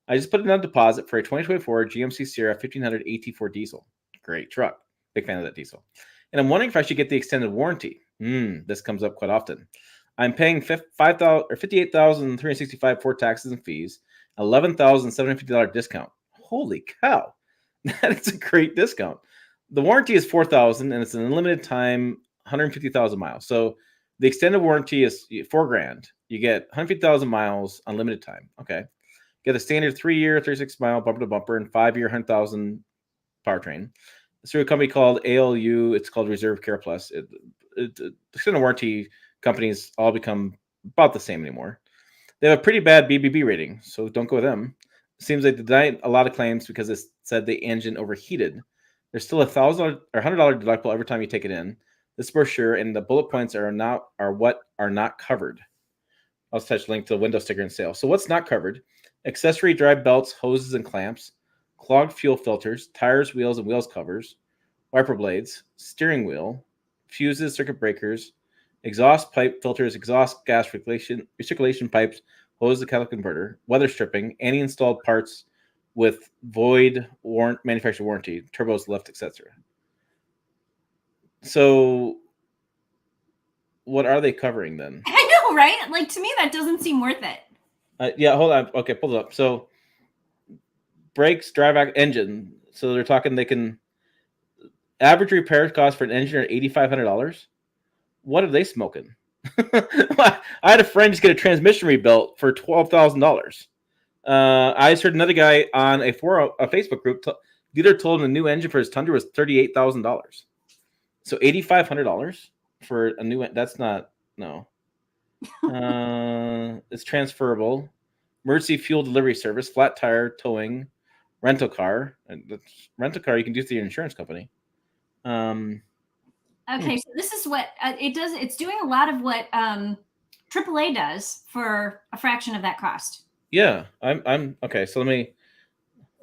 I just put it on deposit for a 2024 GMC Sierra 1500 AT4 diesel. Great truck. Big fan of that diesel. And I'm wondering if I should get the extended warranty. This comes up quite often. I'm paying $58,365 for taxes and fees. $11,750 discount. Holy cow! That is a great discount. The warranty is $4,000 and it's an unlimited time, 150,000 miles. So the extended warranty is $4,000. You get 150,000 miles, unlimited time. Okay. Get a standard 3-year, 36-mile bumper to bumper and 5-year, 100,000 powertrain. It's through a company called ALU. It's called Reserve Care Plus. The extended warranty companies all become about the same anymore. They have a pretty bad BBB rating, so don't go with them. It seems they denied a lot of claims because it said the engine overheated. There's still $1,000 or $100 deductible every time you take it in. This brochure and the bullet points are what are not covered. I'll attach a link to the window sticker and sale. So what's not covered? Accessory drive belts, hoses and clamps, clogged fuel filters, tires, wheels and wheels covers, wiper blades, steering wheel, fuses, circuit breakers, exhaust pipe filters, exhaust gas recirculation pipes, hose the catalytic converter, weather stripping, any installed parts with void manufacturer warranty, turbos, lift, etc. So what are they covering then? I know, right? Like, to me, that doesn't seem worth it. Yeah, hold on. Okay, pull it up. So brakes, engine. So they're talking they can average repair cost for an engine are $8,500. What are they smoking? I had a friend just get a transmission rebuilt for $12,000. I just heard another guy on a Facebook group. Dealer told him a new engine for his Tundra was $38,000. So $8,500 for a new. That's not no. It's transferable. Emergency fuel delivery service, flat tire, towing, rental car. Rental car you can do through your insurance company. Okay, so this is what it does. It's doing a lot of what AAA does for a fraction of that cost. Yeah, I'm okay. So let me.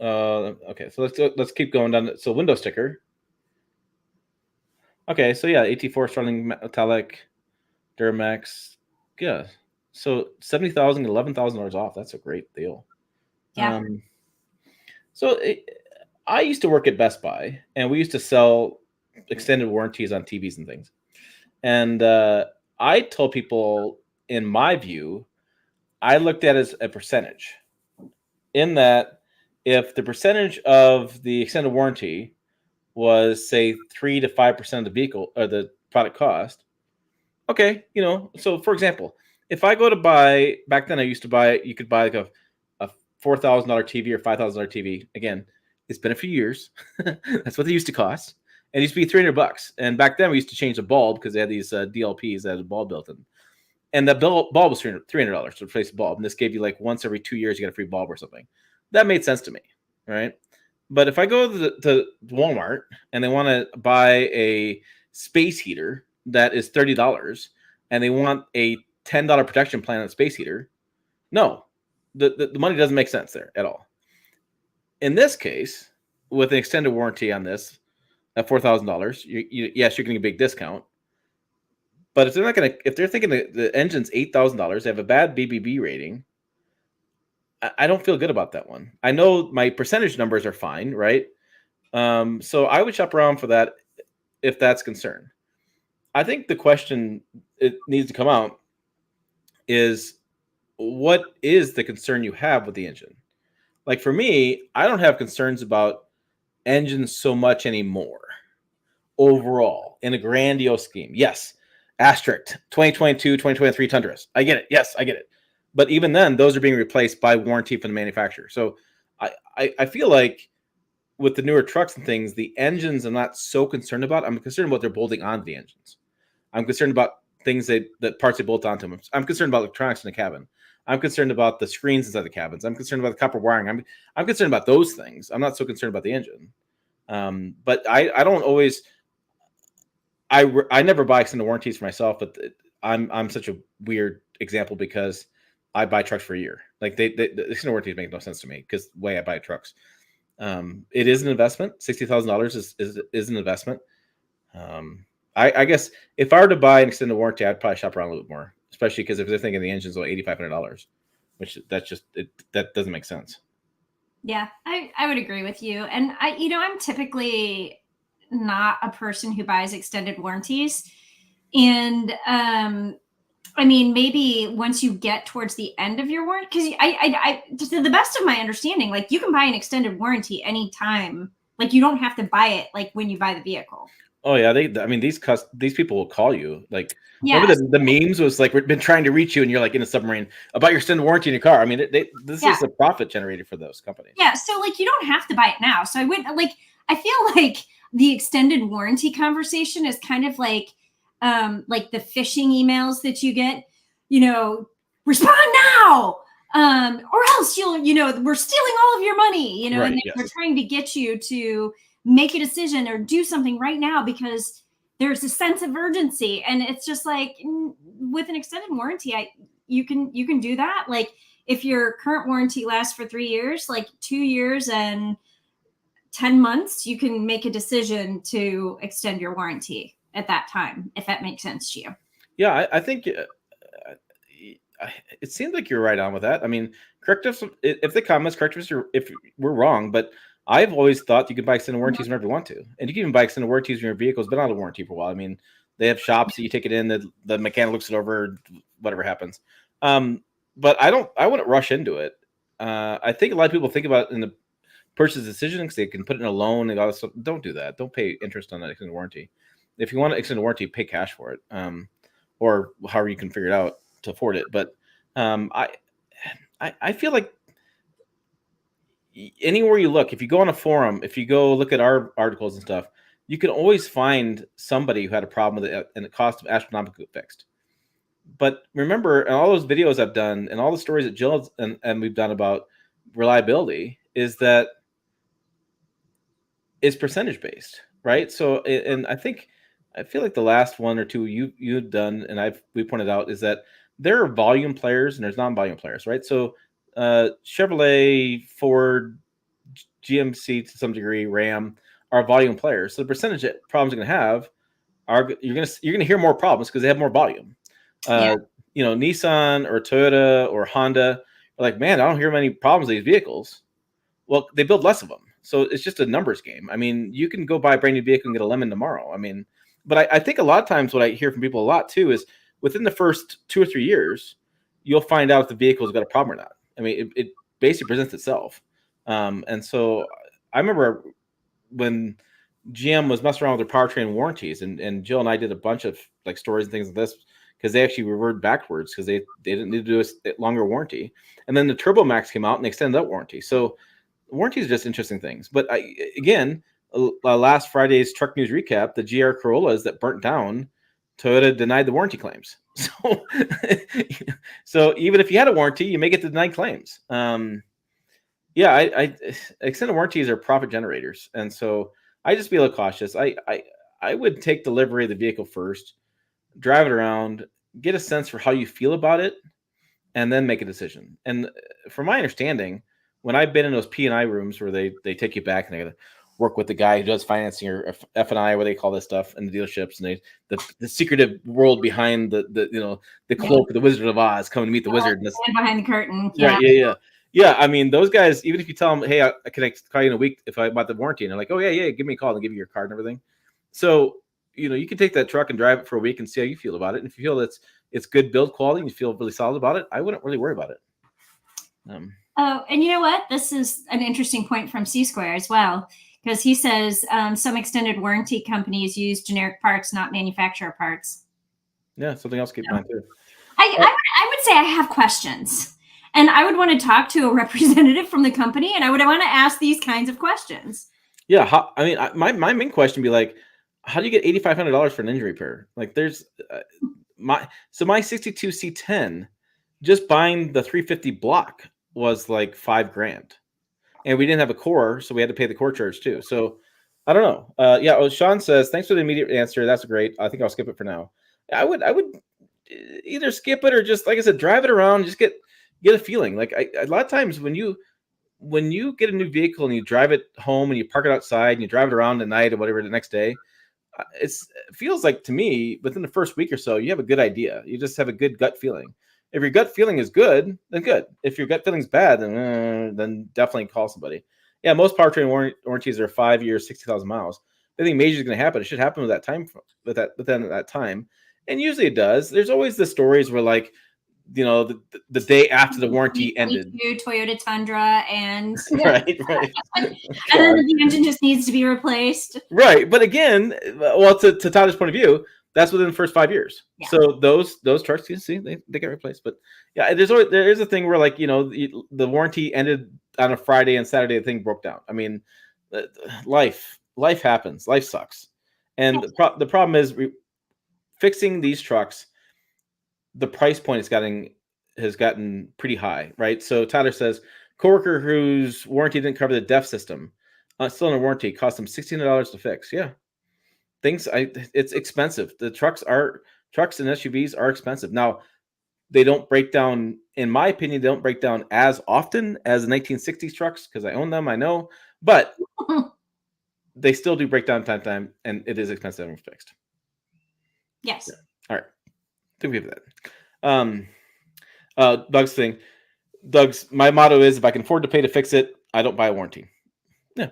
Okay, so let's keep going down. So window sticker. Okay, so yeah, AT4 Sterling metallic, Duramax. Yeah, so $70,000, $11,000 off. That's a great deal. Yeah. I used to work at Best Buy, and we used to sell extended warranties on TVs and things. And I told people, in my view, I looked at it as a percentage. In that, if the percentage of the extended warranty was, say, 3 to 5% of the vehicle or the product cost, okay, so for example, if I go to buy, back then I used to buy, you could buy like a $4,000 TV or $5,000 TV. Again, it's been a few years. That's what they used to cost. And it used to be $300. And back then we used to change the bulb because they had these DLPs that had a bulb built in. And the bulb was $300 to replace the bulb. And this gave you like once every 2 years, you got a free bulb or something. That made sense to me, right? But if I go to Walmart and they want to buy a space heater that is $30 and they want a $10 protection plan on the space heater, no, the money doesn't make sense there at all. In this case, with an extended warranty on this at $4,000, yes, you're getting a big discount. But if they're thinking the engine's $8,000, they have a bad BBB rating, I don't feel good about that one. I know my percentage numbers are fine, right? So I would shop around for that if that's concerned. I think the question it needs to come out is, what is the concern you have with the engine? Like for me, I don't have concerns about engines so much anymore. Overall, in a grandiose scheme, yes, asterisk 2022, 2023 Tundras. I get it. Yes, I get it. But even then, those are being replaced by warranty from the manufacturer. So I feel like with the newer trucks and things, the engines I'm not so concerned about. I'm concerned about they're bolting onto the engines. I'm concerned about things that parts they bolt onto them. I'm concerned about electronics in the cabin. I'm concerned about the screens inside the cabins. I'm concerned about the copper wiring. I'm concerned about those things. I'm not so concerned about the engine. But I don't always. I never buy extended warranties for myself, but I'm such a weird example because I buy trucks for a year. Like the extended warranties make no sense to me because the way I buy trucks. It is an investment. $60,000 is an investment. I guess if I were to buy an extended warranty, I'd probably shop around a little bit more, especially because if they're thinking the engine's only $8,500, which that doesn't make sense. Yeah, I would agree with you. And I'm typically not a person who buys extended warranties. And I mean, maybe once you get towards the end of your warranty, because I just to the best of my understanding, like you can buy an extended warranty anytime. Like you don't have to buy it like when you buy the vehicle. Oh yeah, these people will call you. Like, yes. Remember the memes was like, we've been trying to reach you, and you're like in a submarine about your extended warranty in your car. I mean, this is a profit generator for those companies. Yeah, so like you don't have to buy it now. So I feel like the extended warranty conversation is kind of like the phishing emails that you get. Respond now, or else we're stealing all of your money. Right, and we're trying to get you to make a decision or do something right now because there's a sense of urgency. And it's just like with an extended warranty, you can do that. Like if your current warranty lasts for 3 years, like 2 years and 10 months, you can make a decision to extend your warranty at that time, if that makes sense to you. Yeah, I think it seems like you're right on with that. I mean, correct us if the comments, correct us if we're wrong, but I've always thought you could buy extended warranties whenever you want to, and you can even buy extended warranties when your vehicle's been out of warranty for a while. I mean, they have shops that you take it in, the mechanic looks it over, whatever happens. But I wouldn't rush into it. I think a lot of people think about it in the purchase decision because they can put it in a loan and all this stuff. Don't do that. Don't pay interest on that extended warranty. If you want an extended warranty, pay cash for it, or however you can figure it out to afford it. But I feel like anywhere you look, if you go on a forum, if you go look at our articles and stuff, you can always find somebody who had a problem with it and the cost of astronomically fixed. But remember, in all those videos I've done and all the stories that Jill and we've done about reliability is that it's percentage based, right? So, and I feel like the last one or two you've done and we pointed out is that there are volume players and there's non-volume players, right? So Chevrolet, Ford, GMC to some degree, Ram are volume players. So the percentage that problems are going to have are you're going to hear more problems because they have more volume. Nissan or Toyota or Honda are like, man, I don't hear many problems with these vehicles. Well, they build less of them. So it's just a numbers game. I mean, you can go buy a brand new vehicle and get a lemon tomorrow. I mean, but I think a lot of times what I hear from people a lot too is within the first 2 or 3 years, you'll find out if the vehicle's got a problem or not. I mean, it basically presents itself. And so I remember when GM was messing around with their powertrain warranties, and Jill and I did a bunch of like stories and things like this because they actually reverted backwards because they didn't need to do a longer warranty. And then the Turbo Max came out and they extended that warranty. So warranties are just interesting things. But again, last Friday's Truck News recap, the GR Corollas that burnt down, Toyota denied the warranty claims. So even if you had a warranty, you may get the denied claims. Extended warranties are profit generators, and so I just be a little cautious. I would take delivery of the vehicle first, drive it around, get a sense for how you feel about it, and then make a decision. And from my understanding, when I've been in those P&I rooms where they take you back and they got to work with the guy who does financing or F&I, what they call this stuff in the dealerships, and the secretive world behind the cloak of the Wizard of Oz coming to meet the wizard. Behind the curtain. Yeah. Yeah, I mean, those guys, even if you tell them, hey, I can call you in a week if I bought the warranty, and they're like, oh, yeah, give me a call and give you your card and everything. So, you can take that truck and drive it for a week and see how you feel about it. And if you feel it's good build quality and you feel really solid about it, I wouldn't really worry about it. And you know what? This is an interesting point from C-Square as well, because he says some extended warranty companies use generic parts, not manufacturer parts. Yeah, something else to keep in mind too. I would say I have questions. And I would want to talk to a representative from the company, and I would want to ask these kinds of questions. Yeah, my main question would be like, how do you get $8,500 for an engine repair? Like, there's my 62 C10, just buying the 350 block was like $5,000, and we didn't have a core, so we had to pay the core charge too. So I don't know. Sean says, thanks for the immediate answer. That's great. I think I'll skip it for now. I would either skip it or just, like I said, drive it around, just get a feeling. Like a lot of times when you get a new vehicle and you drive it home and you park it outside and you drive it around at night or whatever the next day, it feels like to me within the first week or so you have a good idea. You just have a good gut feeling. If your gut feeling is good, then good. If your gut feeling is bad, then definitely call somebody. Yeah, most powertrain warranties are 5 years, 60,000 miles. I think major is going to happen. It should happen with that time, within that time, and usually it does. There's always the stories where like, the day after the warranty ended, Toyota Tundra and right. And then the engine just needs to be replaced. Right, but again, well, to Tyler's point of view, that's within the first 5 years. Yeah. So those trucks, you see, they get replaced. But yeah, there is a thing where like the warranty ended on a Friday and Saturday the thing broke down. I mean, life happens. Life sucks, and the problem is fixing these trucks. The price point has gotten pretty high, right? So Tyler says, coworker whose warranty didn't cover the DEF system, still in a warranty, cost them $1,600 to fix. Yeah, it's expensive. The trucks and SUVs are expensive. Now, they don't break down, in my opinion, they don't break down as often as the 1960s trucks because I own them, I know, but they still do break down time to time, and it is expensive and fixed. Yes. Yeah. All right. I think we have that. Doug's thing. My motto is, if I can afford to pay to fix it, I don't buy a warranty. Yeah.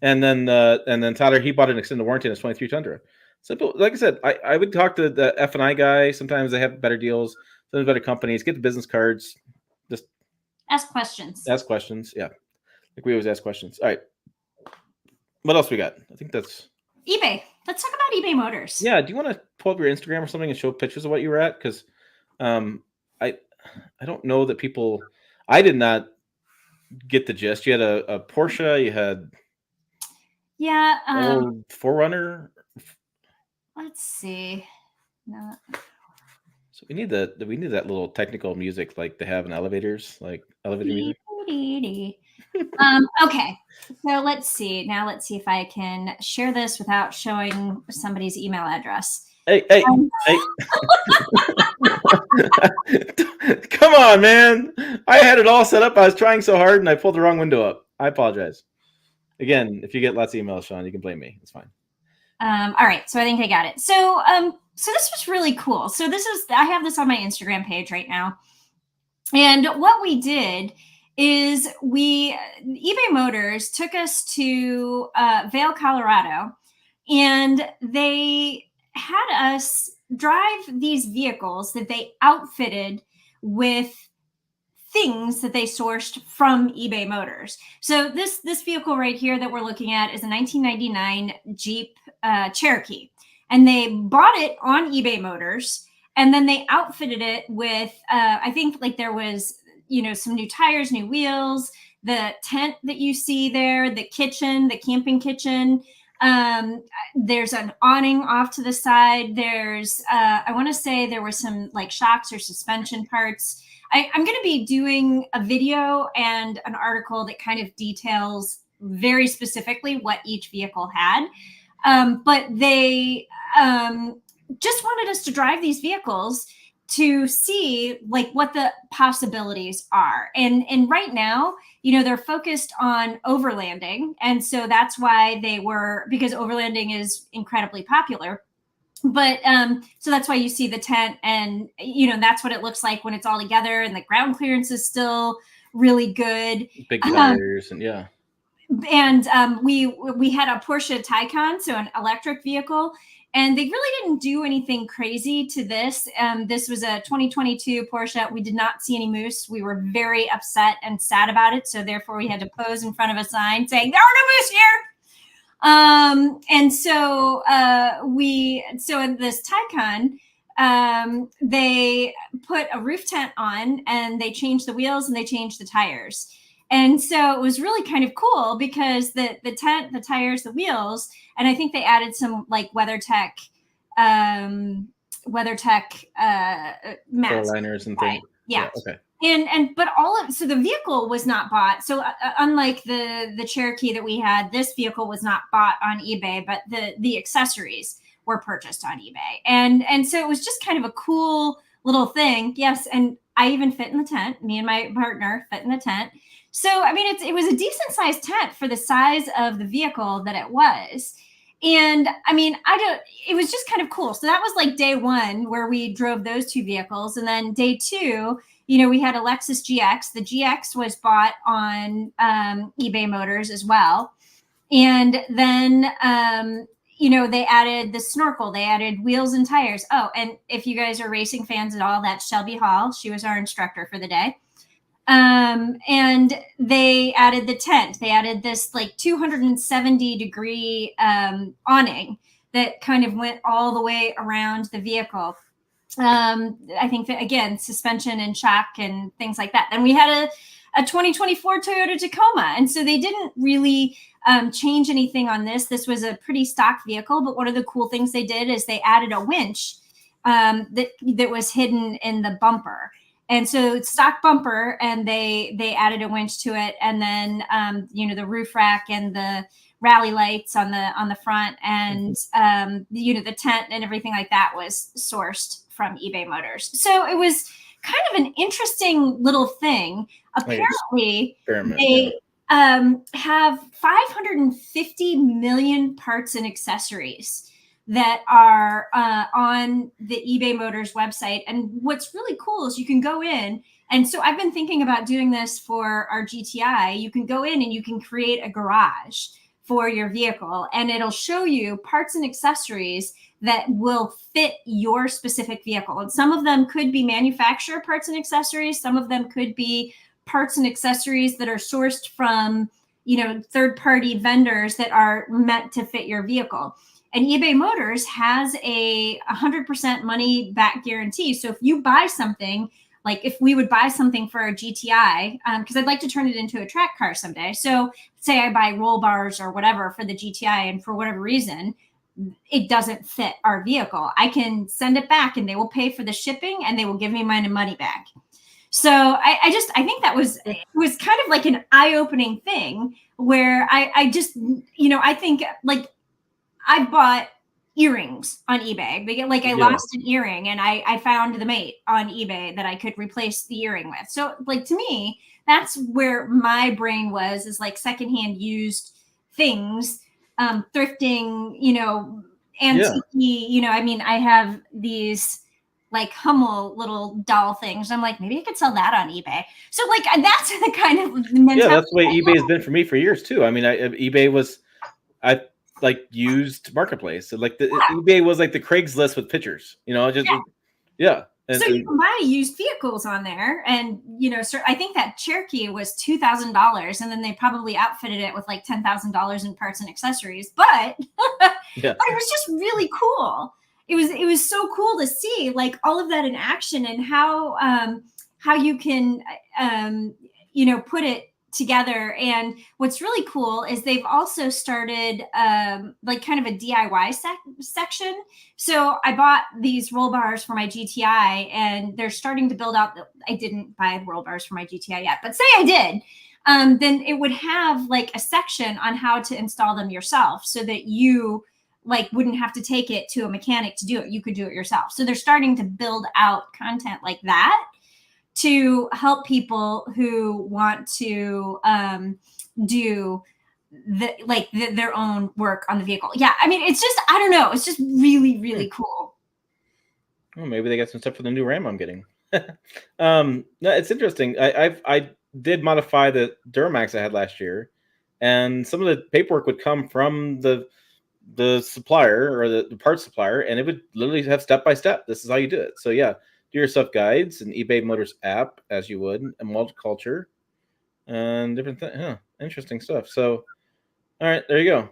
And then Tyler, he bought an extended warranty on his 23 Tundra. So, like I said, I would talk to the F&I guy. Sometimes they have better deals. Sometimes better companies. Get the business cards. Just ask questions. Ask questions. Yeah. Like we always ask questions. All right. What else we got? I think that's eBay. Let's talk about eBay Motors. Yeah. Do you want to pull up your Instagram or something and show pictures of what you were at? Because I don't know that people. I did not get the gist. You had a Porsche. You had old 4Runner. Let's see. No. So we need that little technical music like they have in elevators, like elevator music. Okay, so let's see. Now let's see if I can share this without showing somebody's email address. Hey. Come on, man. I had it all set up. I was trying so hard and I pulled the wrong window up. I apologize. Again, if you get lots of emails, Sean, you can blame me. It's fine. All right. So I think I got it. So this was really cool. So I have this on my Instagram page right now. And what we did is eBay Motors took us to Vail, Colorado, and they had us drive these vehicles that they outfitted with things that they sourced from eBay Motors. So this vehicle right here that we're looking at is a 1999 Jeep Cherokee, and they bought it on eBay Motors, and then they outfitted it with I think like there was some new tires, new wheels, the tent that you see there, the kitchen, the camping kitchen. There's an awning off to the side. There's I want to say there were some like shocks or suspension parts. I'm going to be doing a video and an article that kind of details very specifically what each vehicle had. But they just wanted us to drive these vehicles to see like what the possibilities are. And right now, they're focused on overlanding. And so that's why because overlanding is incredibly popular. But so that's why you see the tent, and that's what it looks like when it's all together, and the ground clearance is still really good. Big tires and yeah. And we had a Porsche Taycan, so an electric vehicle, and they really didn't do anything crazy to this. This was a 2022 Porsche. We did not see any moose. We were very upset and sad about it, so therefore we had to pose in front of a sign saying there are no moose here. And so in this Taycan, they put a roof tent on, and they changed the wheels and they changed the tires. And so it was really kind of cool because the tent, the tires, the wheels, and I think they added some like WeatherTech mats. Liners and things. Yeah. Okay. But so the vehicle was not bought. So unlike the Cherokee that we had, this vehicle was not bought on eBay, but the accessories were purchased on eBay. And so it was just kind of a cool little thing. Yes. And I even fit in the tent. Me and my partner fit in the tent. So, I mean, it was a decent sized tent for the size of the vehicle that it was. And I mean, it was just kind of cool. So that was like day one where we drove those two vehicles. And then day two, we had a Lexus GX. The GX was bought on eBay Motors as well. And then, they added the snorkel, they added wheels and tires. Oh, and if you guys are racing fans at all, that's Shelby Hall. She was our instructor for the day. And they added the tent. They added this like 270 degree awning that kind of went all the way around the vehicle. I think that, again, suspension and shock and things like that. And we had a 2024 Toyota Tacoma. And so they didn't really change anything on this. This was a pretty stock vehicle, but one of the cool things they did is they added a winch that was hidden in the bumper. And so it's stock bumper, and they added a winch to it. And then, the roof rack and the rally lights on the front, and, the tent and everything like that was sourced from eBay Motors. So it was kind of an interesting little thing. Apparently, they have 550 million parts and accessories that are on the eBay Motors website. And what's really cool is you can go in. And so I've been thinking about doing this for our GTI. You can go in and you can create a garage for your vehicle, and it'll show you parts and accessories that will fit your specific vehicle. And some of them could be manufacturer parts and accessories. Some of them could be parts and accessories that are sourced from, third-party vendors that are meant to fit your vehicle. And eBay Motors has a 100% money back guarantee. So if you buy something, like if we would buy something for a GTI, because I'd like to turn it into a track car someday. So say I buy roll bars or whatever for the GTI, and for whatever reason, it doesn't fit our vehicle, I can send it back and they will pay for the shipping and they will give me my money back. So I think that it was kind of like an eye-opening thing where I just, I think like I bought earrings on eBay. Like I lost an earring and I found the mate on eBay that I could replace the earring with. So like to me, that's where my brain was, is like secondhand used things, thrifting, antique, I have these like Hummel little doll things. I'm like, maybe I could sell that on eBay. So like that's the kind of mentality. Yeah, that's the way eBay has been for me for years too. I mean, eBay was, like used marketplace. So like eBay was like the Craigslist with pictures, And, so you can buy used vehicles on there, and I think that Cherokee was $2,000, and then they probably outfitted it with like $10,000 in parts and accessories. But but it was just really cool. It was so cool to see like all of that in action, and how you can put it together. And what's really cool is they've also started like kind of a DIY section. So I bought these roll bars for my GTI, and they're starting to build out. I didn't buy roll bars for my GTI yet, but say I did, then it would have like a section on how to install them yourself, so that you like wouldn't have to take it to a mechanic to do it. You could do it yourself. So they're starting to build out content like that to help people who want to do their own work on the vehicle. Yeah, I mean, it's just, I don't know, it's just really, really cool. Well, maybe they got some stuff for the new Ram I'm getting. No, it's interesting. I did modify the Duramax I had last year, and some of the paperwork would come from the supplier or the parts supplier, and it would literally have step by step. This is how you do it. So yeah. Do yourself guides, an eBay Motors app, as you would, and multiculture, and different things. Huh, interesting stuff. So, all right, there you go.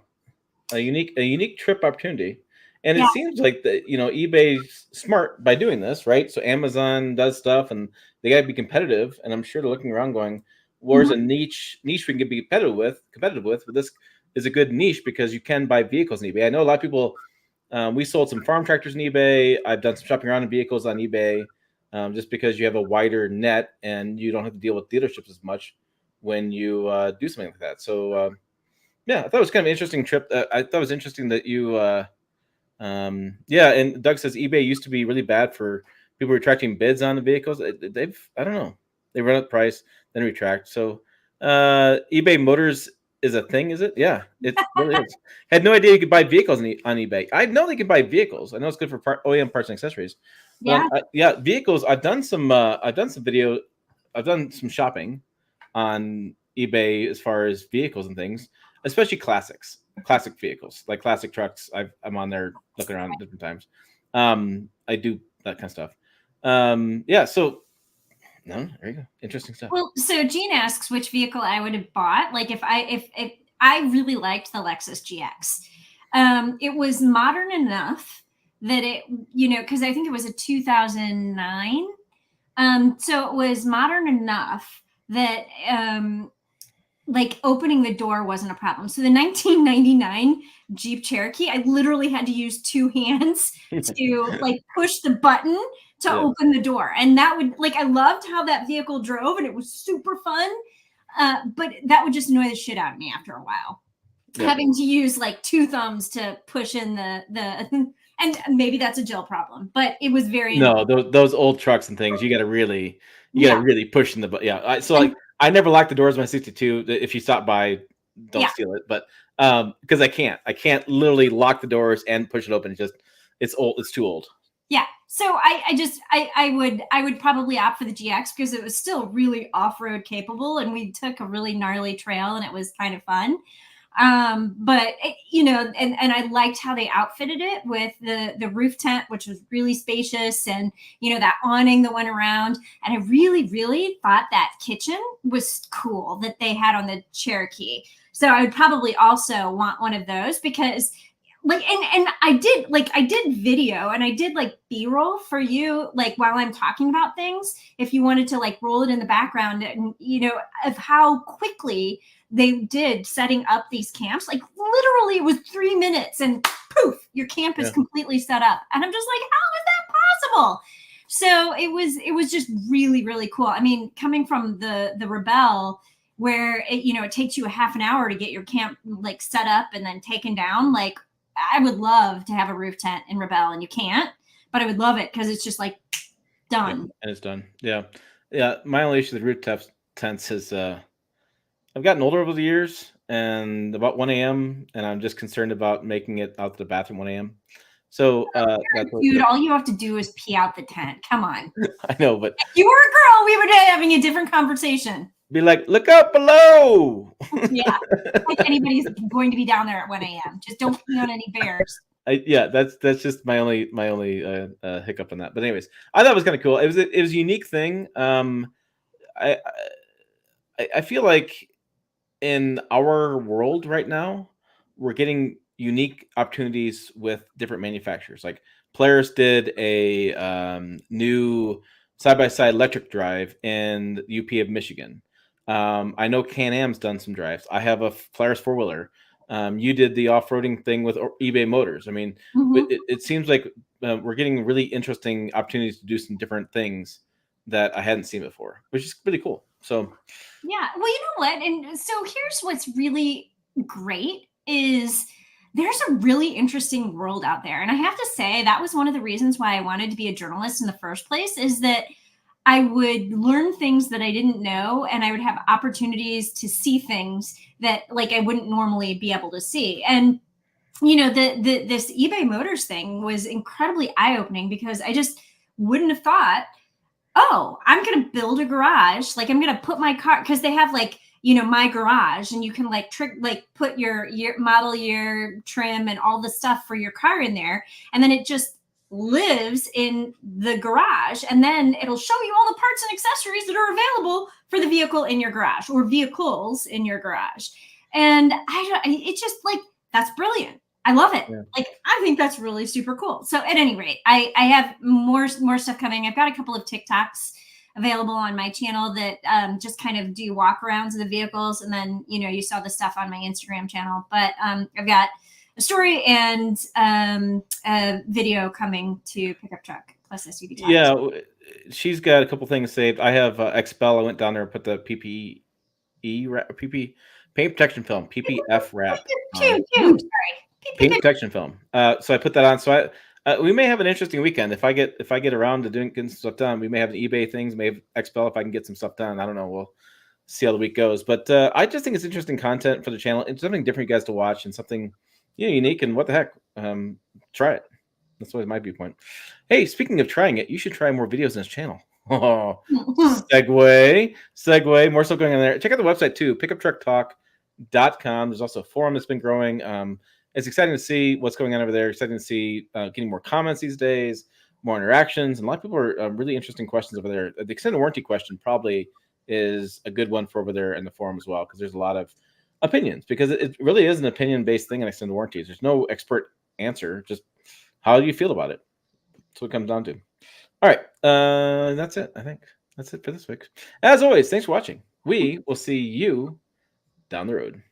A unique trip opportunity, and it seems like eBay's smart by doing this, right? So Amazon does stuff, and they got to be competitive. And I'm sure they're looking around, going, "Where's a niche we can be competitive with?" But this is a good niche because you can buy vehicles on eBay. I know a lot of people. We sold some farm tractors on eBay. I've done some shopping around in vehicles on eBay, just because you have a wider net and you don't have to deal with dealerships as much when you do something like that. So, I thought it was kind of an interesting trip. I thought it was interesting that you, and Doug says eBay used to be really bad for people retracting bids on the vehicles. I don't know. They run up price, then retract. So, eBay Motors is a thing, is it? Yeah, it really is. Had no idea you could buy vehicles on eBay. I know they can buy vehicles. I know it's good for OEM parts and accessories. Vehicles. I've done some video. I've done some shopping on eBay as far as vehicles and things, especially classic vehicles, like classic trucks. I'm on there looking around at different times. I do that kind of stuff. So. No, there you go. Interesting stuff. Well, so Gene asks which vehicle I would have bought. Like if I really liked the Lexus GX. It was modern enough that it, because I think it was a 2009. So it was modern enough that like opening the door wasn't a problem. So the 1999 Jeep Cherokee, I literally had to use two hands to like push the button to open the door. And that would I loved how that vehicle drove, and it was super fun. But that would just annoy the shit out of me after a while. Having to use like two thumbs to push in the and maybe that's a Jill problem, but it was very those old trucks and things, you gotta really push in the I never locked the doors of my 62. If you stop by, don't steal it, but because I can't literally lock the doors and push it open. It's old. It's too old. Yeah. So I would probably opt for the GX because it was still really off-road capable, and we took a really gnarly trail and it was kind of fun. But and I liked how they outfitted it with the roof tent, which was really spacious, and that awning that went around. And I really, really thought that kitchen was cool that they had on the Cherokee. So I would probably also want one of those because and I did video and I did like B-roll for you, like while I'm talking about things, if you wanted to like roll it in the background and of how quickly they did setting up these camps. Like literally it was 3 minutes and poof, your camp is completely set up. And I'm just like, how is that possible? So it was just really, really cool. I mean, coming from the Rebel, where it takes you a half an hour to get your camp like set up and then taken down, like I would love to have a roof tent in Rebel, and you can't, but I would love it because it's just like done. Yeah, and it's done. Yeah. My only issue with roof tents is I've gotten older over the years, and about 1 a.m., and I'm just concerned about making it out to the bathroom 1 a.m. So dude, all you have to do is pee out the tent. Come on. I know, but if you were a girl, we would be having a different conversation. Be like, look out below. Yeah, like anybody's going to be down there at 1 a.m. Just don't pee on any bears. That's just my only hiccup on that. But anyways, I thought it was kind of cool. It was a unique thing. I feel like in our world right now, we're getting unique opportunities with different manufacturers. Like Polaris did a new side-by-side electric drive in the UP of Michigan. I know Can-Am's done some drives. I have a Polaris four-wheeler. You did the off-roading thing with eBay Motors. I mean, it seems like we're getting really interesting opportunities to do some different things that I hadn't seen before, which is really cool. So, yeah, well, you know what? And so here's what's really great is there's a really interesting world out there. And I have to say that was one of the reasons why I wanted to be a journalist in the first place, is that I would learn things that I didn't know, and I would have opportunities to see things that like I wouldn't normally be able to see. And this eBay Motors thing was incredibly eye-opening because I just wouldn't have thought, oh, I'm going to build a garage. Like I'm going to put my car, because they have like, my garage, and you can like put your model year, trim, and all the stuff for your car in there. And then it just lives in the garage, and then it'll show you all the parts and accessories that are available for the vehicle in your garage or vehicles in your garage. And it's just like, that's brilliant. I love it. Yeah. Like, I think that's really super cool. So at any rate, I have more stuff coming. I've got a couple of TikToks available on my channel that just kind of do walkarounds of the vehicles. And then, you saw the stuff on my Instagram channel, but I've got a story and a video coming to Pickup Truck plus SUV Talks. Yeah, she's got a couple things saved. I have XPEL. I went down there and put the PP paint protection film, PPF wrap. Sorry. Paint protection film. So I put that on. So we may have an interesting weekend if I get around to getting stuff done. We may have the eBay things, may have XPEL if I can get some stuff done. I don't know. We'll see how the week goes. But I just think it's interesting content for the channel. It's something different you guys to watch, and something unique. And what the heck? Try it. That's always my viewpoint. Hey, speaking of trying it, you should try more videos on this channel. Oh, segue. More stuff going on there. Check out the website too, pickuptrucktalk.com. There's also a forum that's been growing. It's exciting to see what's going on over there. Exciting to see getting more comments these days, more interactions, and a lot of people are really interesting questions over there. The extended warranty question probably is a good one for over there in the forum as well, because there's a lot of opinions, because it really is an opinion-based thing in extended warranties. There's no expert answer, just how do you feel about it? That's what it comes down to. All right, that's it. I think that's it for this week. As always, thanks for watching. We will see you down the road.